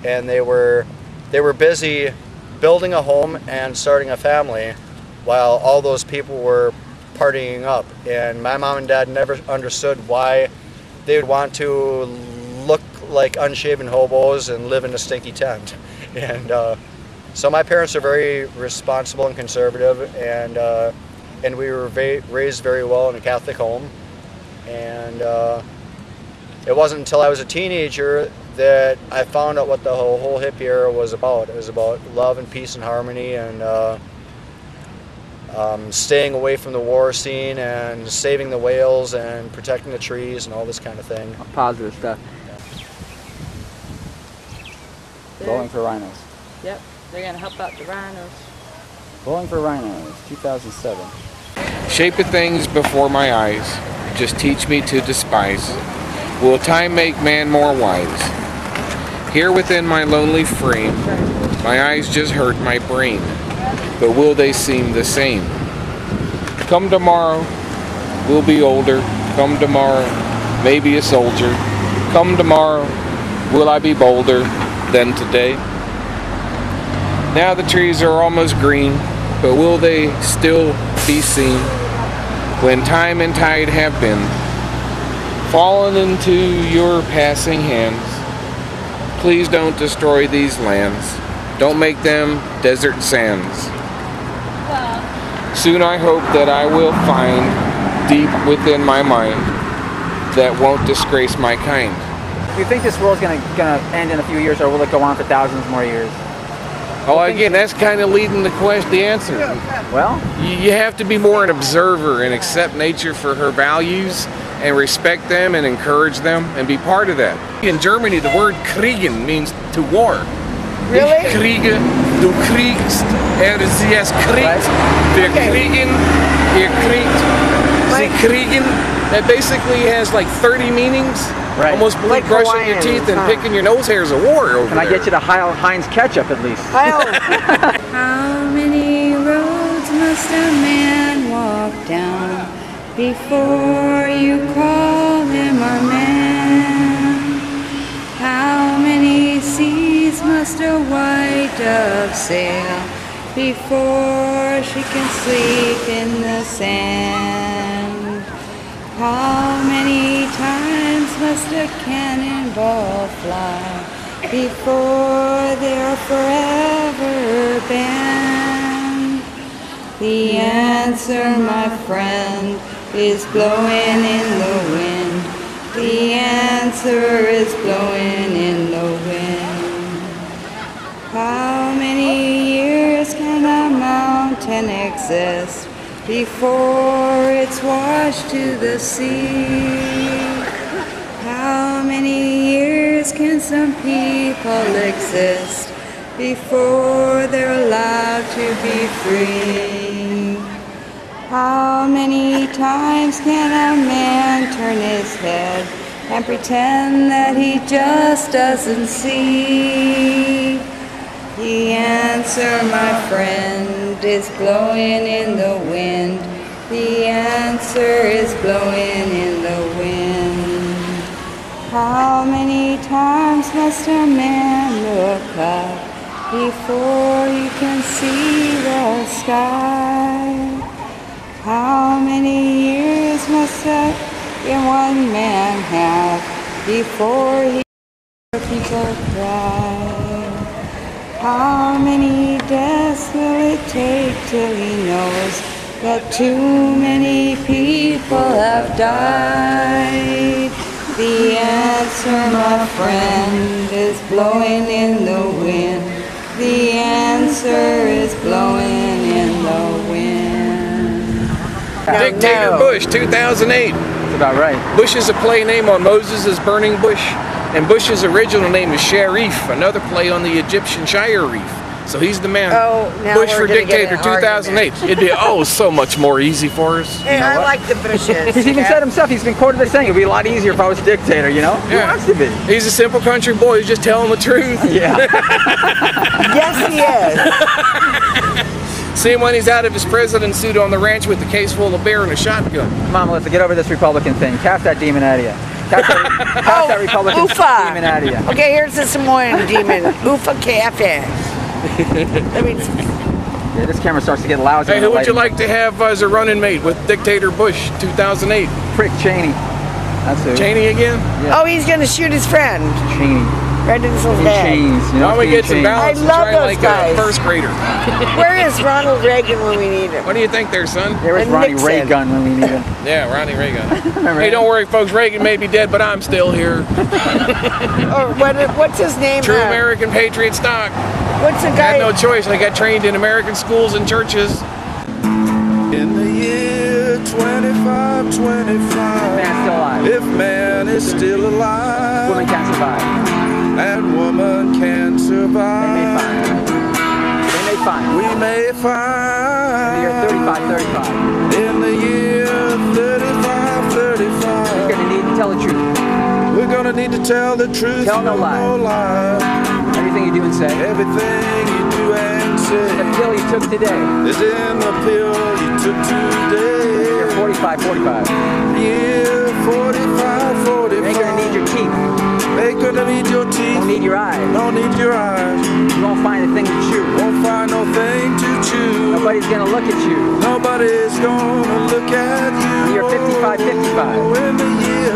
and they were busy building a home and starting a family while all those people were partying up. And my mom and dad never understood why they would want to look like unshaven hobos and live in a stinky tent. And so my parents are very responsible and conservative, and we were raised very well in a Catholic home. And it wasn't until I was a teenager that I found out what the whole hippie era was about. It was about love and peace and harmony and staying away from the war scene and saving the whales and protecting the trees and all this kind of thing.
Positive stuff. Bowling for Rhinos.
Yep, they're going to help out the rhinos.
Bowling for Rhinos, 2007.
Shape of things before my eyes, just teach me to despise. Will time make man more wise? Here within my lonely frame, my eyes just hurt my brain, but will they seem the same? Come tomorrow, we'll be older. Come tomorrow, maybe a soldier. Come tomorrow, will I be bolder than today? Now the trees are almost green, but will they still be seen when time and tide have been fallen into your passing hands? Please don't destroy these lands. Don't make them desert sands. Soon I hope that I will find deep within my mind that won't disgrace my kind.
Do you think this world's gonna end in a few years, or will it go on for thousands more years?
Oh, again, that's kind of leading the answer.
Well,
you have to be more an observer and accept nature for her values and respect them and encourage them and be part of that. In Germany, the word kriegen means to war.
Really?
Ich kriege, du kriegst, sie es kriegt, wir kriegen, ihr kriegt, sie kriegen. That basically has like 30 meanings.
Right.
Almost like brushing your teeth and picking your nose hairs a war over
Can I get you to Heinz ketchup at least?
How many roads must a man walk down before you call him a man? How many seas must a white dove sail before she can sleep in the sand? How many times must a cannonball fly before they're forever banned? The answer, my friend, is blowing in the wind. The answer is blowing in the wind. How many years can a mountain exist before it's washed to the sea? How many years can some people exist before they're allowed to be free? How many times can a man turn his head and pretend that he just doesn't see? The answer, my friend, is blowing in the wind. The answer is blowing in the wind. How many times must a man look up before he can see the sky? How many years must one man have before he hears people cry? How many deaths will it take till he knows that too many people have died? The answer, my friend, is blowing in the wind. The answer is blowing in the wind.
Dictator Bush, 2008.
That's about right.
Bush is a play name on Moses' burning bush, and Bush's original name is Sharif, another play on the Egyptian Shire Reef. So he's the man.
Oh, now
Bush
we're
for
gonna get
Dictator,
in an
2008. It'd be so much more easy for us.
Hey, I like the Bushes.
He's even said himself, he's been quoted as saying, it'd be a lot easier if I was dictator, you know? He wants to be.
He's a simple country boy who's just telling the truth.
Yeah.
Yes, he is.
See him when he's out of his president suit on the ranch with a case full of beer and a shotgun.
Come on, Melissa, get over this Republican thing. Cast that demon out of you. Cast that Republican demon out of you.
Okay, here's the Samoan demon. Oofa Cafe.
Yeah, this camera starts to get lousy.
Hey, who would you like to have as a running mate with Dictator Bush, 2008?
Prick Cheney. That's who.
Cheney again?
Yeah. Oh, he's going to shoot his friend.
Cheney.
Right into his head.
Chains, you know,
why don't we get some balance and try like a first grader?
Where is Ronald Reagan when we need him?
What do you think there, son?
Where's Ronnie Reagan when we need him?
Yeah, Ronnie Reagan. Hey, don't worry, folks. Reagan may be dead, but I'm still here.
Or what's his name?
True American patriot stock.
What's the guy?
I had no choice. I got trained in American schools and churches.
In the year 2525,
man's still alive.
If man is still alive,
woman can't survive.
And woman can survive.
They may find.
We may find.
In the year 3535.
In the year 3535.
You're gonna need to tell the truth.
We're gonna need to tell the truth.
Tell no lie. Everything you do and say.
Everything you do and say.
The pill you took today.
Is in the pill you took today.
Year 4545.
Year 4545.
You ain't gonna need your teeth.
Ain't gonna need your teeth.
Don't need your eyes.
Don't need your eyes.
You won't find a thing to chew.
Won't find no thing to chew.
Nobody's gonna look at you.
Nobody's gonna look at you.
In the year 5555.
In the year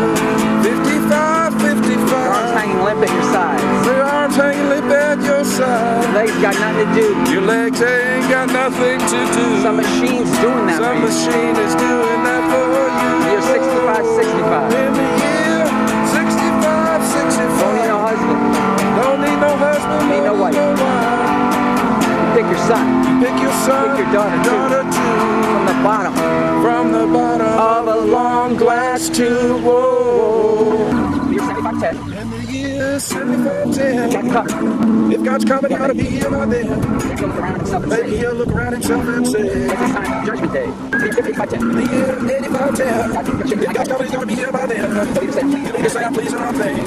5555.
Your arms hanging limp at your sides.
Your arms hanging limp at your side.
Your legs got nothing to do.
Your legs ain't got nothing to do.
Some machine's doing that for you.
Some machine is doing that for you.
In the year 6565.
In the year 6565.
Don't need no husband.
Don't need no husband.
Need no wife. You pick your son.
Pick your son.
Pick your daughter too. From the bottom.
From the bottom
of a long glass tube. Whoa. Year 7510.
In the year 7510. If God's coming, he ought to be here by then. Maybe he'll look around himself and say,
it's time, Judgment Day. Year 5510.
The year 8510. If God's coming, he's going to be here by then. You need to say, I'm pleasing our thing.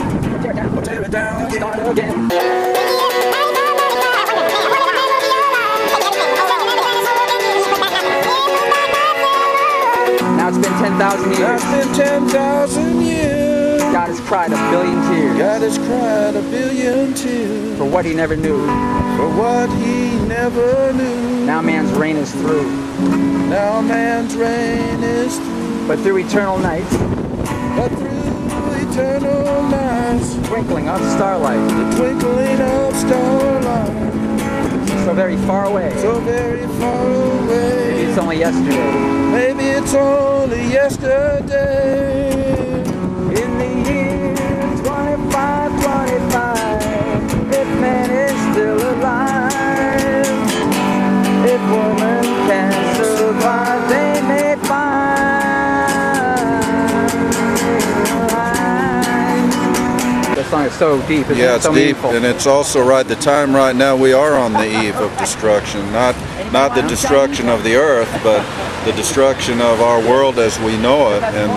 Or tear it down.
Start again. Now it's been 10,000 years.
Now it's been 10,000 years.
God has cried a billion tears.
God has cried a billion tears.
For what he never knew.
For what he never knew.
Now man's reign is through.
Now man's reign is through.
But through eternal night.
But through eternal nights.
Twinkling of starlight.
The twinkling of starlight.
So very far away.
So very far away.
Maybe it's only yesterday.
Maybe it's only yesterday.
In the year 2525, if man is still alive, if woman can survive, they may find. That song is so deep. Isn't
Yeah,
it?
it's
So
deep,
meaningful.
and it's also right. The time right now, we are on the eve of destruction. Not the destruction of the earth, but the destruction of our world as we know it. And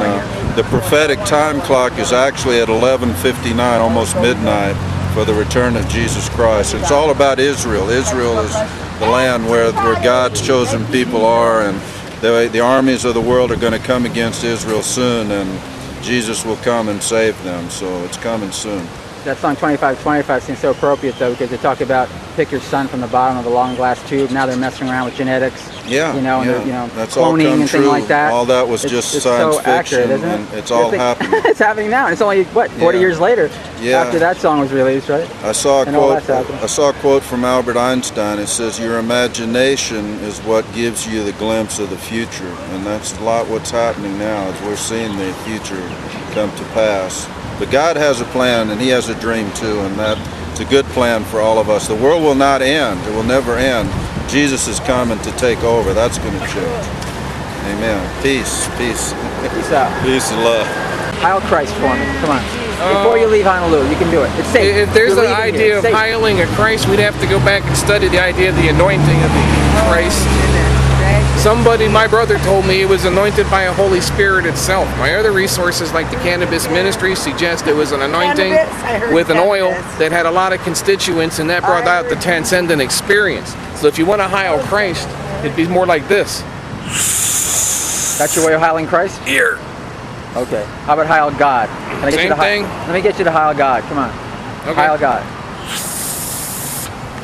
the prophetic time clock is actually at 11:59, almost midnight, for the return of Jesus Christ. It's all about Israel. Israel is the land where God's chosen people are, and the armies of the world are going to come against Israel soon. And Jesus will come and save them. So it's coming soon.
That song 2525 seems so appropriate though, because they talk about pick your son from the bottom of the long glass tube. Now they're messing around with genetics.
Yeah,
you know, and
yeah.
they're, you know,
That's all
cloning
come
and
true.
things like that.
All that was just
it's
science
so
fiction,
accurate, isn't it?
and it's all happening.
It's happening now. And it's only what 40 years later after that song was released, right?
I saw a
And all
quote.
that's happening.
I saw a quote from Albert Einstein. It says, "Your imagination is what gives you the glimpse of the future," and that's a lot what's happening now. As we're seeing the future come to pass. But God has a plan, and He has a dream too, and that's a good plan for all of us. The world will not end. It will never end. Jesus is coming to take over. That's going to change. Amen. Peace. Peace.
Peace out.
Peace and love.
Heil Christ for me. Come on. Before you leave Honolulu, you can do it. It's safe.
If there's
You're
an
leaving
idea
here.
of
It's safe.
hiling a Christ, we'd have to go back and study the idea of the anointing of the Christ. Somebody, my brother told me it was anointed by a Holy Spirit itself. My other resources like the Cannabis Ministry suggest it was an anointing with an oil that had a lot of constituents, and that brought out the transcendent experience. So if you want to heil Christ, it'd be more like this.
That's your way of heiling Christ?
Here.
Okay. How about heil God? Can I get you
Same
to
thing.
Let me get you to heil God. Come on.
Okay.
Heil God.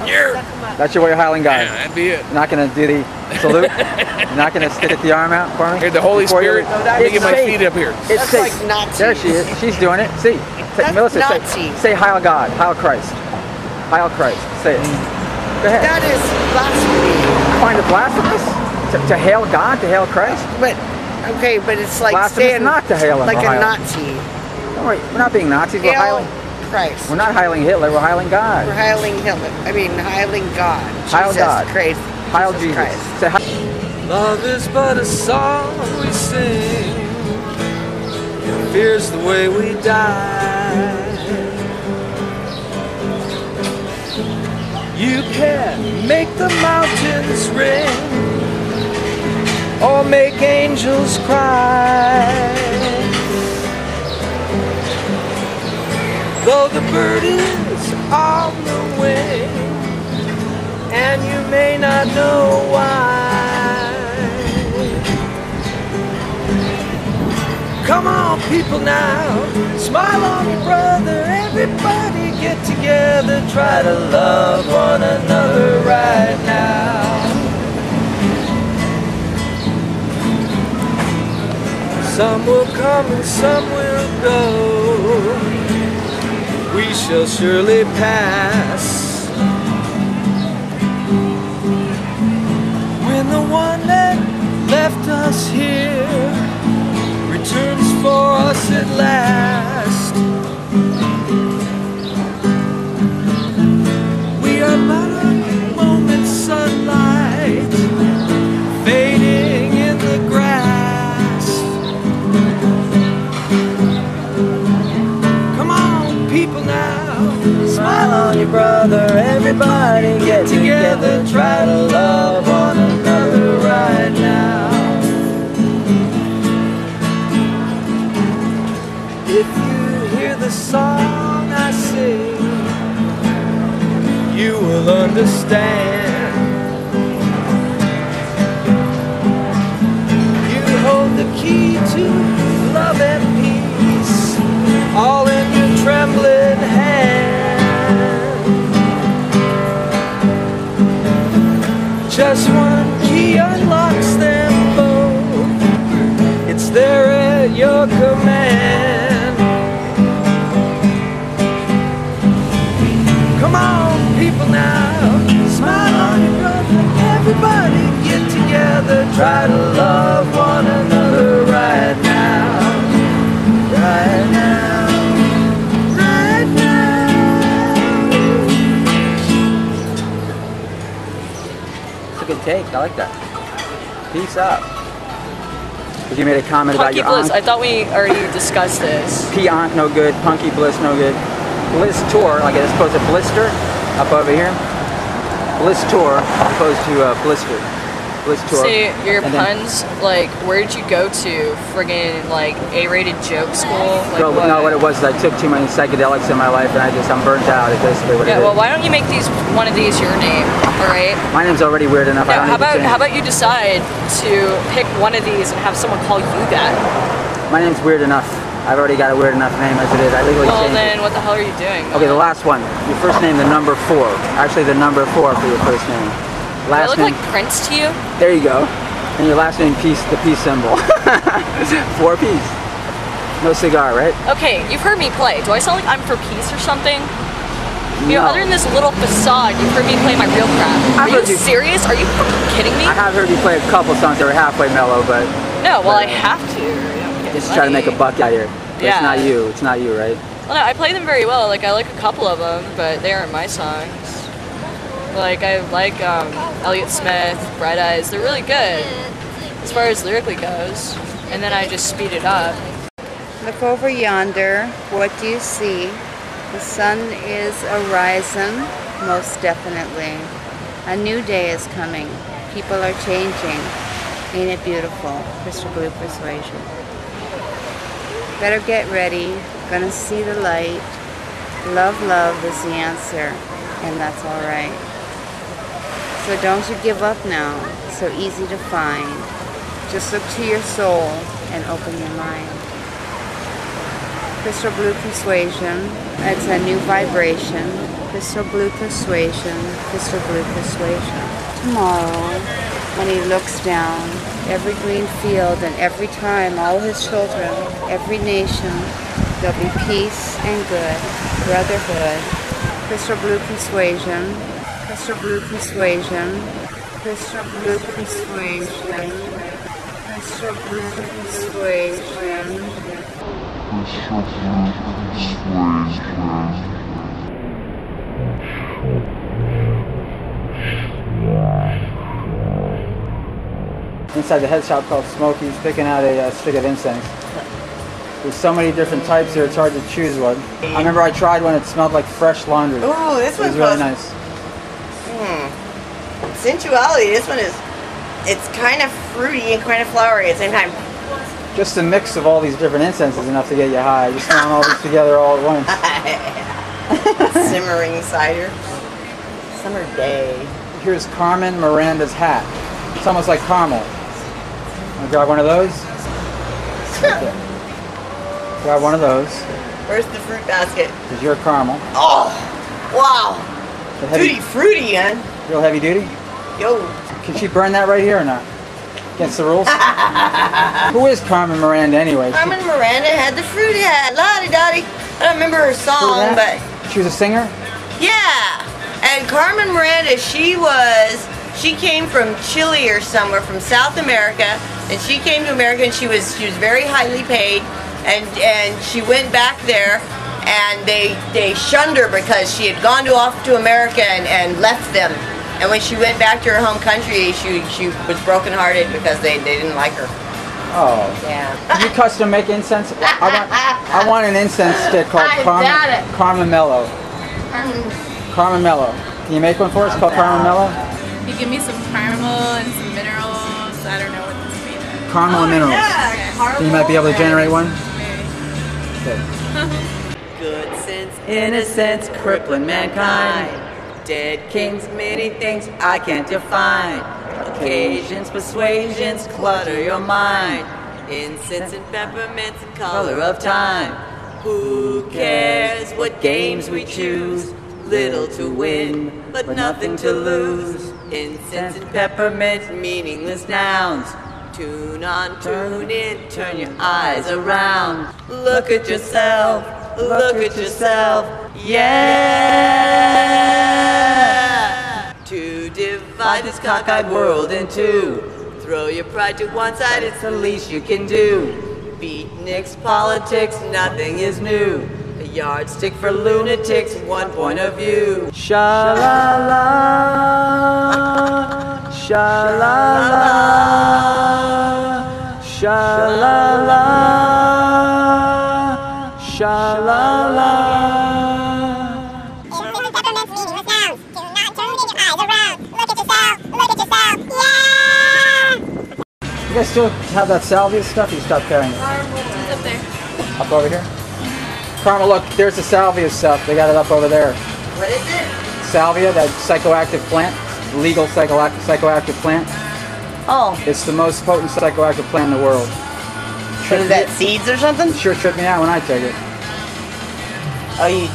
Here.
That's your way of heiling God.
Yeah, that'd be it.
You're not going to do the salute? You're not going to stick the arm out for me?
Here, the Holy
Before you
Spirit.
leave?
Let me
It's
get my
safe.
feet up here.
It's
That's
safe.
like Nazis.
There she is. She's doing it. See.
That's
Melissa,
Nazi.
say Heil God. Heil Christ. Heil Christ. Say it. Go ahead.
That is blasphemy.
Find it blasphemous? To hail God? To hail Christ?
But okay, but it's like
Blasphemous
saying
not to hail him.
like
or
a
heil.
Nazi.
Don't worry. We're not being Nazis. We're
Hail
heiling.
Christ.
We're not heiling Hitler. We're heiling God.
We're heiling Hitler. I mean, heiling God.
Heil
Jesus
God.
Christ.
Heil
Jesus
Jesus.
Christ.
Say hi.
Love is but a song we sing. Fear's the way we die. You can make the mountains ring or make angels cry. Though the bird is on the wing and you may not know why. Come on, people now, smile on your brother. Everybody get together, try to love one another right now. Some will come and some will go. We shall surely pass. When the one that left us here returns for us at last, we are but a moment's sunlight fading in the grass. Come on, people now, smile on your brother. Everybody get together, try to love one another right now. If you hear the song I sing, you will understand. You hold the key to love and peace, all in your trembling hand. Just one key unlocks them both. It's there at your command. Come on, people now, smile on your brother. Everybody get together, try to love one another right now. Right now. Right now.
It's a good take. I like that. Peace out. Because you made a comment about
Punky
your
Bliss.
aunt.
I thought we already discussed this.
P-aunt, no good. Punky Bliss, no good. Bliss Tour, like as opposed to Blister, up over here. Bliss Tour, as opposed to Blister. Bliss Tour.
See, your
And then-
puns, like, where did you go to? Friggin', like, A-rated joke school? Like,
Girl,
what?
no, what it was is I took too many psychedelics in my life and I'm burnt out. It's basically what
Yeah,
it is.
well, why don't you make one of these your name, alright?
My name's already weird enough. I
No,
don't
how
need to
about
change.
how about you decide to pick one of these and have someone call you that?
My name's weird enough. I've already got a weird enough name as it is. I legally
Well,
changed
then
it.
what the hell are you doing?
Okay, the last one. Your first name, the number 4. Actually, the number 4 for your first name.
Do I
Last
look
name.
like Prince to you?
There you go. And your last name, peace, the peace symbol. 4 P's. No cigar, right?
Okay, you've heard me play. Do I sound like I'm for peace or something? You know,
No.
other than this little facade, you've heard me play my real crap. Are you serious? Are you fucking kidding me?
I have heard you play a couple songs that were halfway mellow, but
No, well, I have to.
just try to make a buck out here. But
Yeah.
It's not you. It's not you, right?
Well, no, I play them very well. Like, I like a couple of them, but they aren't my songs. Like, I like Elliott Smith, Bright Eyes. They're really good as far as lyrically goes. And then I just speed it up.
Look over yonder. What do you see? The sun is arising, most definitely. A new day is coming. People are changing. Ain't it beautiful? Crystal Blue Persuasion. Better get ready. Gonna see the light. Love, love is the answer. And that's alright. So don't you give up now. So easy to find. Just look to your soul and open your mind. Crystal Blue Persuasion. It's a new vibration. Crystal Blue Persuasion. Crystal Blue Persuasion. Tomorrow, when he looks down, every green field and every time, all his children, every nation, there'll be peace and good, brotherhood. Crystal Blue Persuasion. Crystal Blue Persuasion. Crystal Blue Persuasion. Crystal Blue Persuasion.
Inside the head shop called Smokey's, picking out a stick of incense. There's so many different types here, it's hard to choose one. I remember I tried one, it smelled like fresh laundry.
Ooh, this
It was
one
really
smells-
nice.
Sensuality. This one is, it's kind of fruity and kind of flowery at the same time.
Just a mix of all these different incenses enough to get you high. Just throwing all these together all at once.
Simmering cider. Summer day.
Here's Carmen Miranda's hat. It's almost like caramel. Wanna grab one of those? Okay. Grab one of those.
Where's the fruit basket?
Because you're caramel.
Oh, wow.
The heavy-
Tutti fruity, huh?
Real heavy duty?
Yo.
Can she burn that right here or not? Against the rules? Who is Carmen Miranda anyway?
Carmen Miranda had the fruit hat. Lottie Dottie. I don't remember her song, but
She was a singer?
yeah. And Carmen Miranda, she came from Chile or somewhere, from South America, and she came to America and she was very highly paid, and she went back there, and they shunned her because she had gone off to America and left them. And when she went back to her home country, she was brokenhearted because they didn't like her.
Oh.
Yeah.
Did you custom make incense? I want an incense stick called
I doubt it.
Carmen Mello. Carmen Mello. Can you make one for us called Carmen Mello?
You give me some caramel and some minerals. I don't know what this means.
Caramel and minerals.
Yeah,
You might be able to generate one?
Good sense, innocence, crippling mankind. Dead kings, many things I can't define. Occasions, persuasions, clutter your mind. Incense and peppermints, color of time. Who cares what games we choose? Little to win, but nothing to lose. Incense and peppermints, meaningless nouns. Tune on, tune in, turn your eyes around. Look at yourself, look at yourself, yeah! To divide this cockeyed world in two. Throw your pride to one side, it's the least you can do. Beatniks, politics, nothing is new. A yardstick for lunatics, one point of view.
Sha-la-la, sha-la-la, sha-la-la, sha-la-la. You guys still have that salvia stuff? You stopped carrying it.
It's up there.
Up over here? Carmel, look, there's the salvia stuff. They got it up over there.
What is it?
Salvia, that psychoactive plant, legal psychoactive plant.
Oh.
It's the most potent psychoactive plant in the world. tripped
Is that seeds or something?
Sure tripped me out when I took it.
Oh, you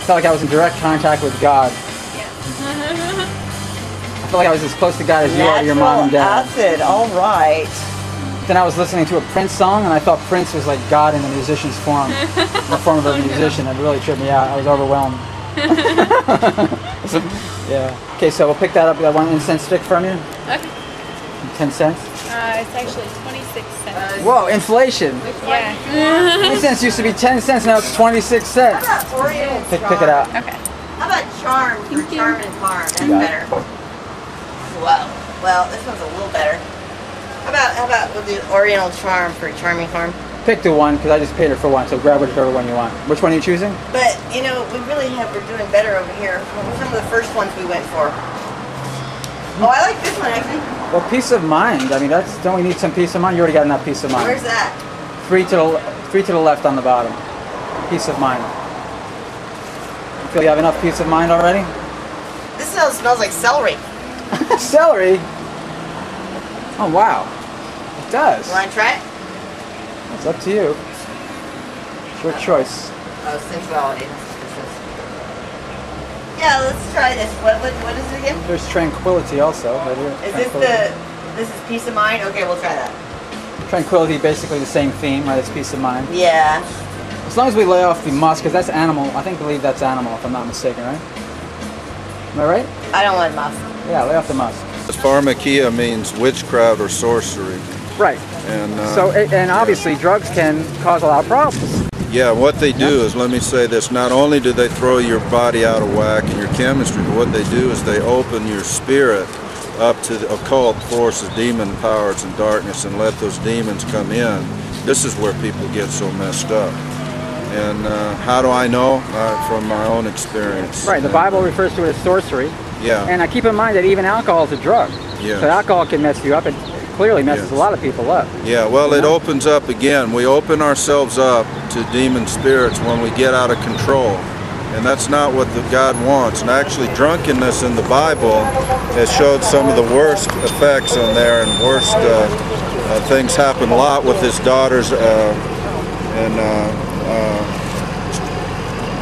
felt like I was in direct contact with God. I felt like I was as close to God as you are to your mom and dad.
acid, all right.
Then I was listening to a Prince song, and I thought Prince was like God in the musician's form, in the form of a musician. It really tripped me out. I was overwhelmed. Yeah. Okay, so we'll pick that up. That 1 incense stick from you.
Okay.
10 cents.
It's actually 26 cents.
Whoa, inflation.
Yeah.
Incense used to be 10 cents, now it's 26 cents.
How about Oreo
Pick it out.
Okay.
How about charm for charm and farm? That's
You got it.
better. Whoa. Well, this one's a little better. How about we'll do Oriental charm for charming farm?
Pick the one, because I just paid her for one, so grab whichever one you want. Which one are you choosing?
But you know, we're doing better over here. What were some of the first ones we went for? Oh, I like this one actually.
Well, peace of mind. I mean, don't we need some peace of mind? You already got enough peace of mind.
Where's that?
Three to the left on the bottom. Peace of mind. You feel you have enough peace of mind already?
This smells like celery.
Celery? Oh, wow. It does.
You want to try it?
It's up to you. It's your choice.
Oh, sensuality. Yeah, let's try this. What is it again?
There's tranquility also. Right here.
Is this is peace of mind? Okay, we'll try that.
Tranquility, basically the same theme, right? It's peace of mind.
Yeah.
As long as we lay off the musk, because that's animal. I believe that's animal, if I'm not mistaken, right? Am I right?
I don't want musk.
Yeah, lay off the musk.
Pharmakia means witchcraft or sorcery.
Right.
And
and obviously drugs can cause a lot of problems.
yeah, what they do is, let me say this, not only do they throw your body out of whack and your chemistry, but what they do is they open your spirit up to the occult forces, demon powers and darkness, and let those demons come in. This is where people get so messed up. And how do I know? From my own experience.
Right, the Bible refers to it as sorcery.
Yeah.
And keep in mind that even alcohol is a drug.
Yes.
So alcohol can mess you up. It clearly messes a lot of people up.
Yeah, well, it opens up again. We open ourselves up to demon spirits when we get out of control. And that's not what God wants. And actually, drunkenness in the Bible has showed some of the worst effects on there, and worst things happen a lot with his daughters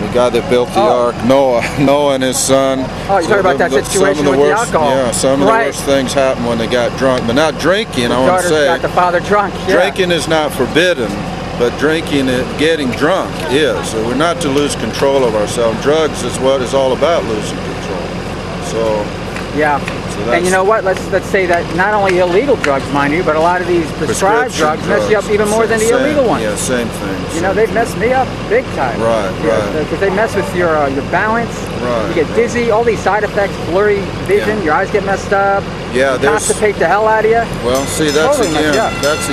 the guy that built the ark, Noah and his son.
Oh, you're talking about that situation with the alcohol.
Yeah, some of the worst things happen when they got drunk. But not drinking, I want to say.
Got the father drunk. Yeah.
Drinking is not forbidden, but getting drunk is. So we're not to lose control of ourselves. Drugs is what is all about losing control. So.
Yeah. And you know what? Let's say that not only illegal drugs, mind you, but a lot of these prescribed drugs mess you up even more than the illegal ones.
Yeah, same thing.
You know, they've messed me up big time.
Right, right.
Because they mess with your balance.
Right.
You get dizzy. All these side effects, blurry vision. Your eyes get messed up.
Yeah,
constipate the hell out of you.
Well, see, that's
totally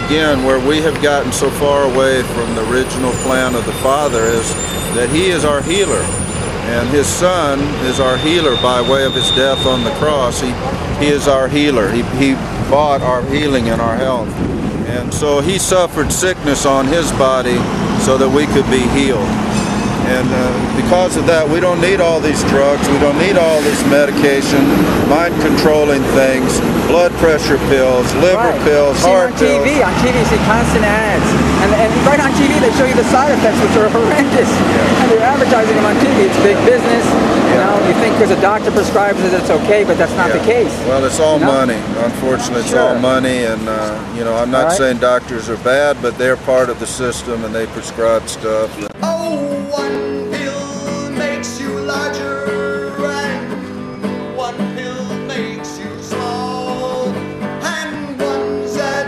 again where we have gotten so far away from the original plan of the Father, is that He is our healer. And His Son is our healer by way of His death on the cross. He is our healer. He bought our healing and our health. And so He suffered sickness on His body so that we could be healed. And because of that, we don't need all these drugs. We don't need all this medication, mind-controlling things, blood pressure pills, liver pills, heart pills.
On TV, you see constant ads. And right on TV, they show you the side effects, which are horrendous. Yeah. And they're advertising them on TV. It's big business. You know, you think because a doctor prescribes it, it's okay, but that's not the case.
Well, it's all money. Unfortunately, it's all money. And, you know, I'm not saying doctors are bad, but they're part of the system, and they prescribe stuff.
One pill makes you larger, and one pill makes you small, and ones that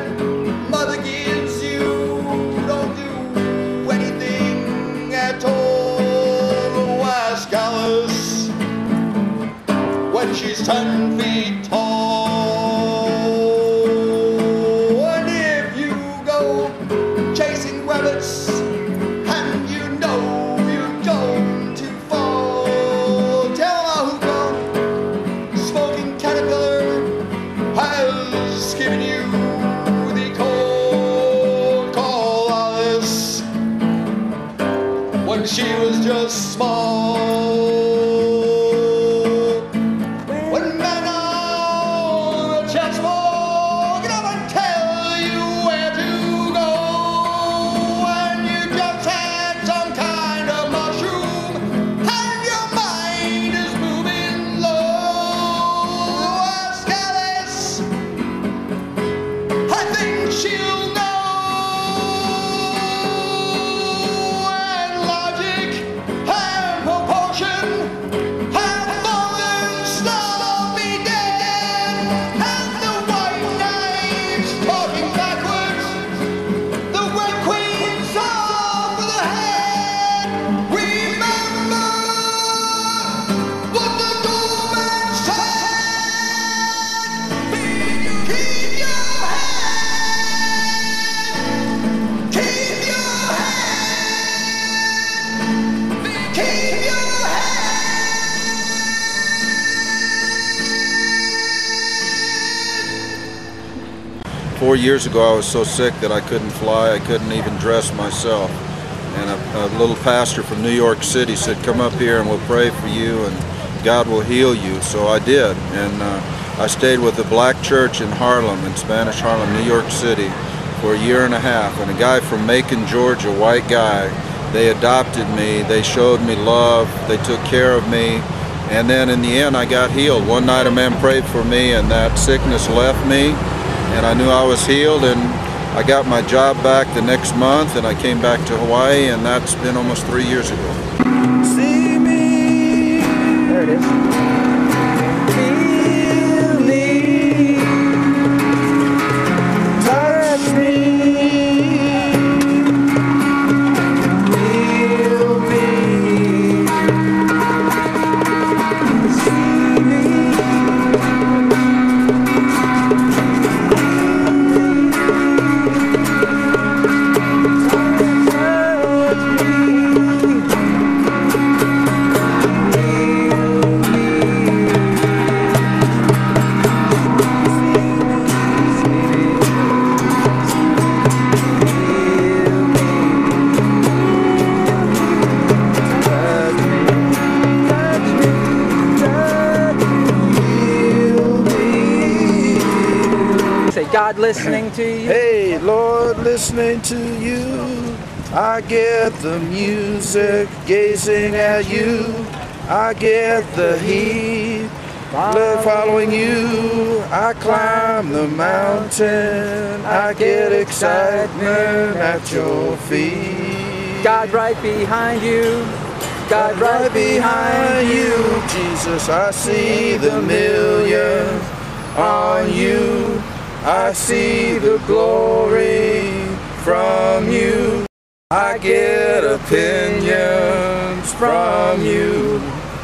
mother gives you don't do anything at all. Ask Alice when she's 10 feet tall. And if you go chasing rabbits, she was just small. When men on a chessboard get up and tell you where to go,
4 years ago I was so sick that I couldn't fly, I couldn't even dress myself. And a little pastor from New York City said, come up here and we'll pray for you and God will heal you. So I did, and I stayed with a black church in Harlem, in Spanish Harlem, New York City, for 1.5 years. And a guy from Macon, Georgia, a white guy, they adopted me, they showed me love, they took care of me, and then in the end I got healed. One night a man prayed for me and that sickness left me, and I knew I was healed, and I got my job back the next month, and I came back to Hawaii, and that's been almost 3 years ago.
See me.
There it is.
Feel me. Touch me. Feel me. See me.
God listening to you.
Hey, Lord, listening to you. I get the music, gazing at you. I get the heat, following you. I climb the mountain. I get excitement at your feet.
God right behind you. God right behind you.
Jesus, I see the millions on you. I see the glory from you. I get opinions from you.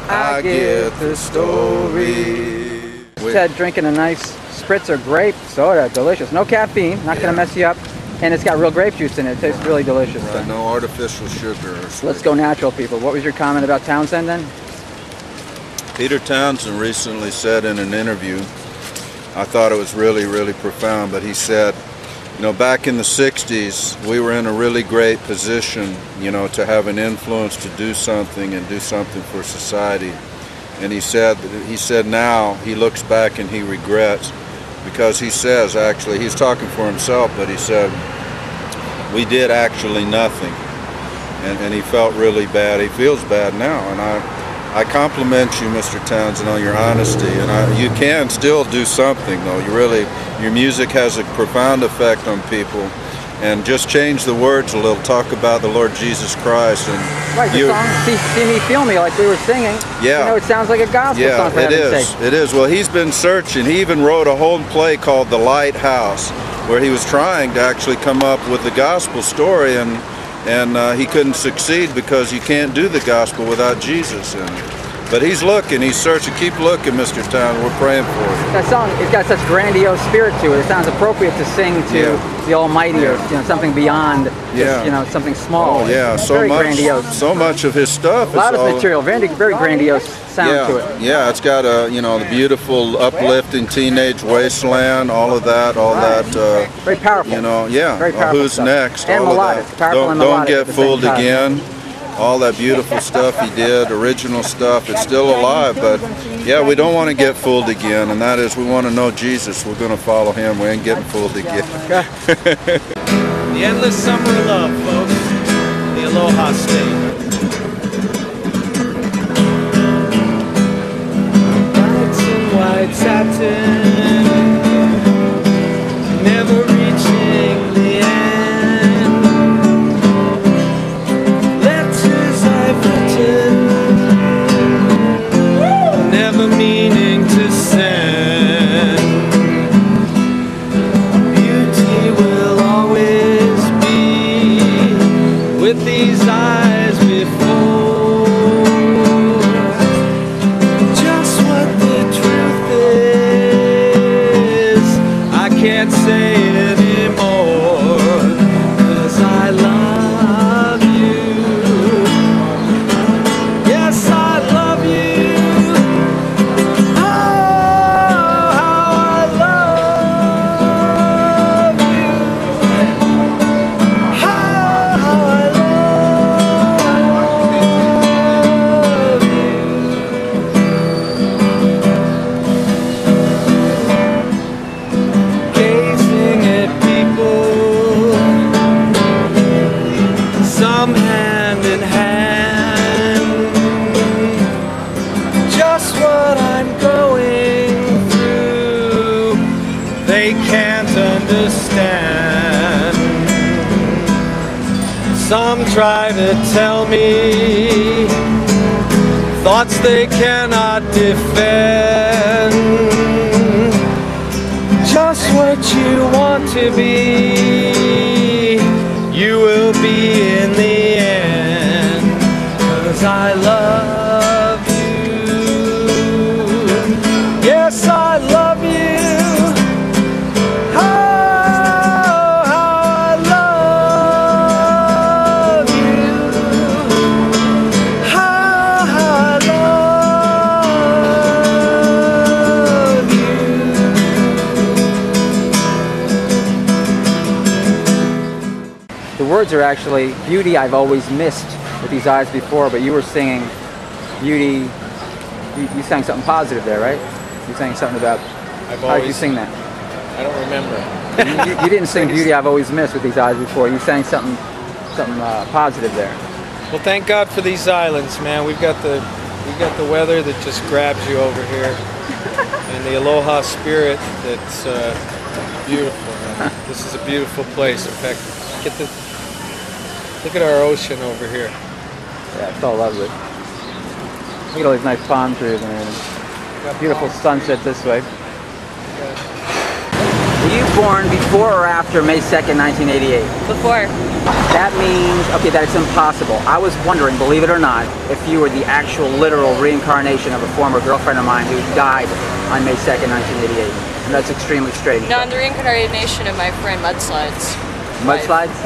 I get the story.
Ted drinking a nice spritzer grape soda, delicious. No caffeine, not gonna mess you up. And it's got real grape juice in it. It tastes really delicious.
Right, no artificial sugar.
Let's go natural, people. What was your comment about Townsend then?
Peter Townsend recently said in an interview, I thought it was really, really profound, but he said, you know, back in the 60s, we were in a really great position, you know, to have an influence to do something and do something for society. And he said now he looks back and he regrets, because he says, actually, he's talking for himself, but he said, we did actually nothing. And he felt really bad. He feels bad now. And I compliment you, Mr. Townsend, on your honesty, and you can still do something, though. Your music has a profound effect on people, and just change the words a little. Talk about the Lord Jesus Christ, and
right, the song "See Me, Feel Me," like we were singing.
Yeah,
you know, it sounds like a gospel song. For heaven's sake.
It is. Well, he's been searching. He even wrote a whole play called "The Lighthouse," where he was trying to actually come up with the gospel story, and he couldn't succeed because you can't do the gospel without Jesus. But he's looking, he's searching. Keep looking, Mr. Townsend. We're praying for you.
That song, it's got such grandiose spirit to it. It sounds appropriate to sing to the Almighty, or something beyond, just, something small.
Oh yeah,
it's very grandiose.
So much of his stuff.
A lot of material, very grandiose sound to it.
Yeah, it's got the beautiful, uplifting teenage wasteland, all that.
Very powerful.
Very powerful. Who's
stuff.
next?
And
all
melodic.
Of that.
Powerful and
Don't
melodic
get fooled again. All that beautiful stuff he did, original stuff, it's still alive, but yeah, we don't want to get fooled again, and that is, we want to know Jesus. We're going to follow him. We ain't getting fooled again.
The endless summer of love, folks. The Aloha State. White satin, never reaching the end. Letters I've written, never meaning to send. Beauty will always be with these eyes before. Just what the truth is. Some try to tell me thoughts they cannot defend. Just what you want to be, you will be in the end. 'Cause I love you. Yes, I love you.
The words are actually, beauty I've always missed with these eyes before, but you were singing beauty, you sang something positive there, right? You sang something about, how did you sing that?
I don't remember.
You didn't sing beauty I've always missed with these eyes before, you sang something positive there.
Well, thank God for these islands, man. We've got the weather that just grabs you over here, and the aloha spirit that's beautiful, man. This is a beautiful place. In fact, look at our ocean over here.
Yeah, it's all lovely. Look at all these nice palm trees and everything. Beautiful sunset this way. Were you born before or after May 2nd, 1988?
Before.
That means, okay, that it's impossible. I was wondering, believe it or not, if you were the actual literal reincarnation of a former girlfriend of mine who died on May 2nd, 1988. And that's extremely strange.
No, I'm the reincarnation of my friend Mudslides.
Mudslides?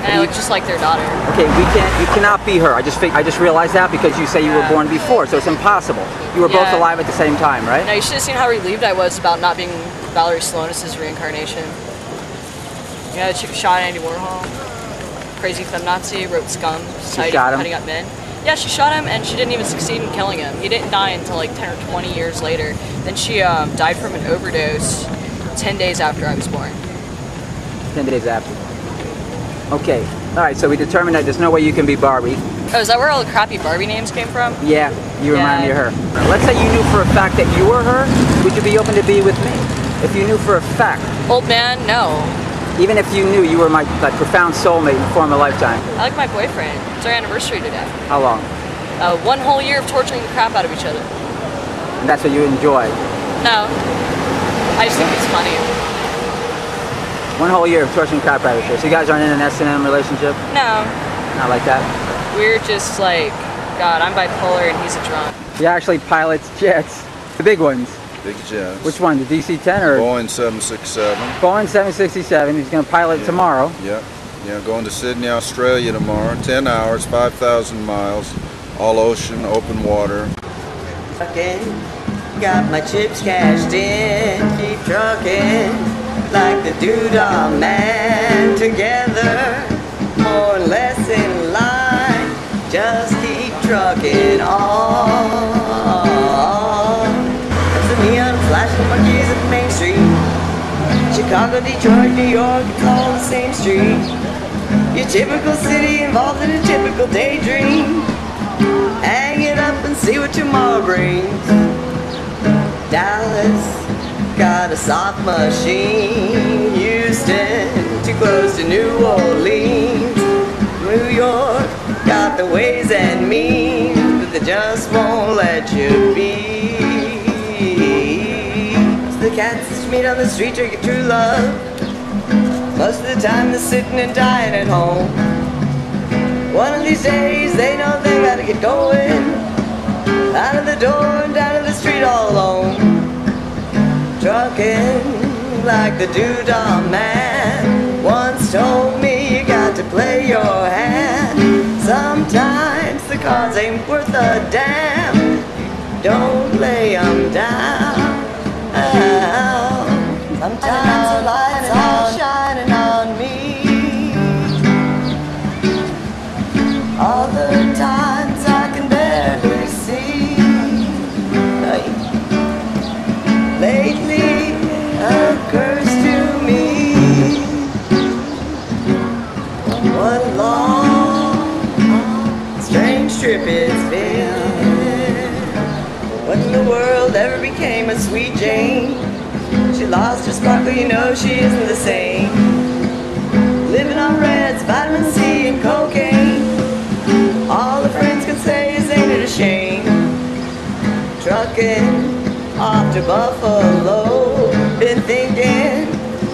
And I look just like their daughter.
Okay, you cannot be her. I just realized that because you say you were born before, so it's impossible. You were both alive at the same time, right?
No, you should have seen how relieved I was about not being Valerie Salonis' reincarnation. You know, the chick who shot Andy Warhol, crazy feminazi, wrote Scum, Society of Cutting Up Men. Yeah, she shot him and she didn't even succeed in killing him. He didn't die until like 10 or 20 years later. Then she died from an overdose 10 days after I was born.
10 days after. Okay, alright, so we determined that there's no way you can be Barbie.
Oh, is that where all the crappy Barbie names came from?
Yeah, you remind me of her. Let's say you knew for a fact that you were her, would you be open to be with me? If you knew for a fact.
Old man, no.
Even if you knew you were my profound soulmate in the form of a lifetime.
I like my boyfriend. It's our anniversary today.
How long?
1 whole year of torturing the crap out of each other.
And that's what you enjoy?
No. I just think it's funny.
1 whole year of torturing the crap out of each other. So you guys aren't in an S&M relationship?
No.
Not like that?
We're just like, God, I'm bipolar and he's a drunk.
He actually pilots jets. The big ones.
Big jets.
Which one? The DC-10 or?
Boeing 767.
Boeing 767. He's going to pilot tomorrow.
Yep. Yeah, going to Sydney, Australia tomorrow. 10 hours, 5,000 miles. All ocean, open water.
Got my chips cashed in. Keep trucking like the Doodah Man. Together, more or less in line. Just keep trucking on. Neon flashing monkeys at Main Street. Chicago, Detroit, New York, it's all the same street. Your typical city involved in a typical daydream. Hang it up and see what tomorrow brings. Dallas got a soft machine. Houston, too close to New Orleans. New York got the ways and means, but they just won't let you be. The cats that you meet on the street are your true love. Most of the time they're sitting and dying at home. One of these days they know they gotta get going. Out of the door and down to the street all alone. Trucking like the Doodah Man once told me you got to play your hand. Sometimes the cards ain't worth a damn. Don't lay 'em down. Sometimes the lights are shining on me. Other times I can barely see. Lately occurs to me. What a long, strange trip it's been. What in the world ever became of Sweet Jane? She lost her sparkle, you know she isn't the same. Living on reds, vitamin C and cocaine. All the friends can say is ain't it a shame? Trucking off to Buffalo, been thinking,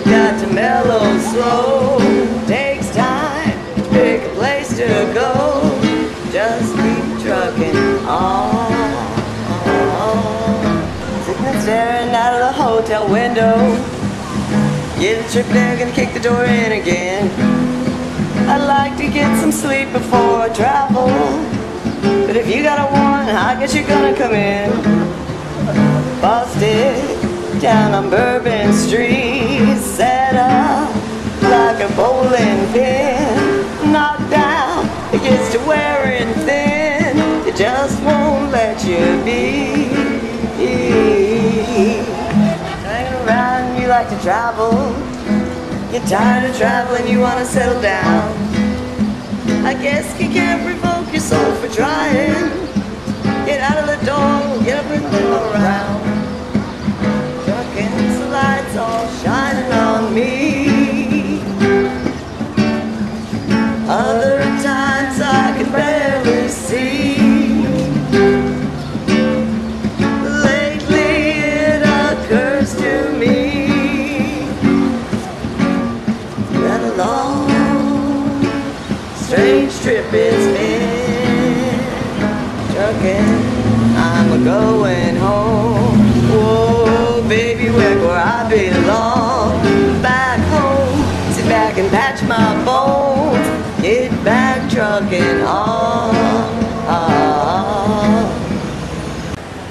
got to mellow slow. Takes time to pick a place to go, just keep trucking on. Sitting and staring out of the hotel window, get a trip there, gonna kick the door in again. I'd like to get some sleep before I travel, but if you got a one, I guess you're gonna come in. Busted down on Bourbon Street, set up like a bowling pin. Knocked down, it gets to wearing thin, it just won't let you be. Hanging around, you like to travel, you're tired of traveling, you wanna settle down. I guess you can't revoke your soul for trying. Get out of the door, get up and go around. Trucking, the lights all shining on me. Other times I can barely see. Lately it occurs to me that a long, strange trip it's been. Trucking, I'm going home. Whoa, baby, where I belong. Back home, sit back and patch my bones. Get back trucking on.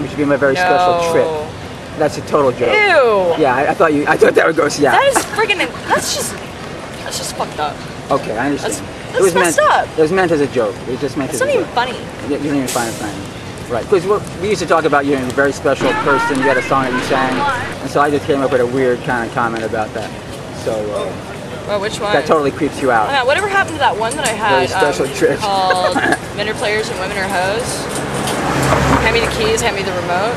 We should be on a very special trip. That's a total joke.
Ew.
Yeah, I thought that would go. Yeah.
That is friggin' that's just fucked up.
Okay, I understand.
That's messed up.
It was meant as a joke. It was just meant
It's
as
not
a
even
joke.
funny.
You don't even find it funny. Right, because we used to talk about you're a very special person, you had a song that you sang, and so I just came up with a weird kind of comment about that. So,
Well, which one?
that totally creeps you out.
Yeah, whatever happened to that one that I had
Very special trip.
called Men Are Players and Women Are Hoes? Hand me the keys, hand me the remote.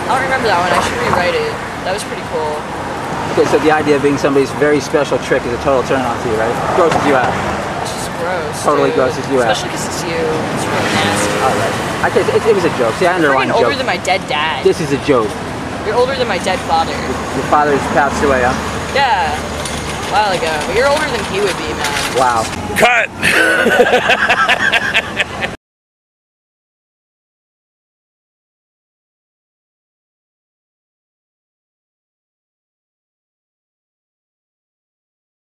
I don't remember that one, I should rewrite it. That was pretty cool.
Okay, so the idea of being somebody's very special trick is a total turn on to you, right? Grosses you out.
It's just gross.
Totally
dude.
grosses you out.
Especially because it's you. It's really nasty.
Alright. It was a joke. See, I underlined
You're
joke.
older than my dead dad.
This is a joke.
You're older than my dead father.
Your father's passed away, huh?
Yeah. A while ago. But you're older than he would be, man.
Wow.
Cut!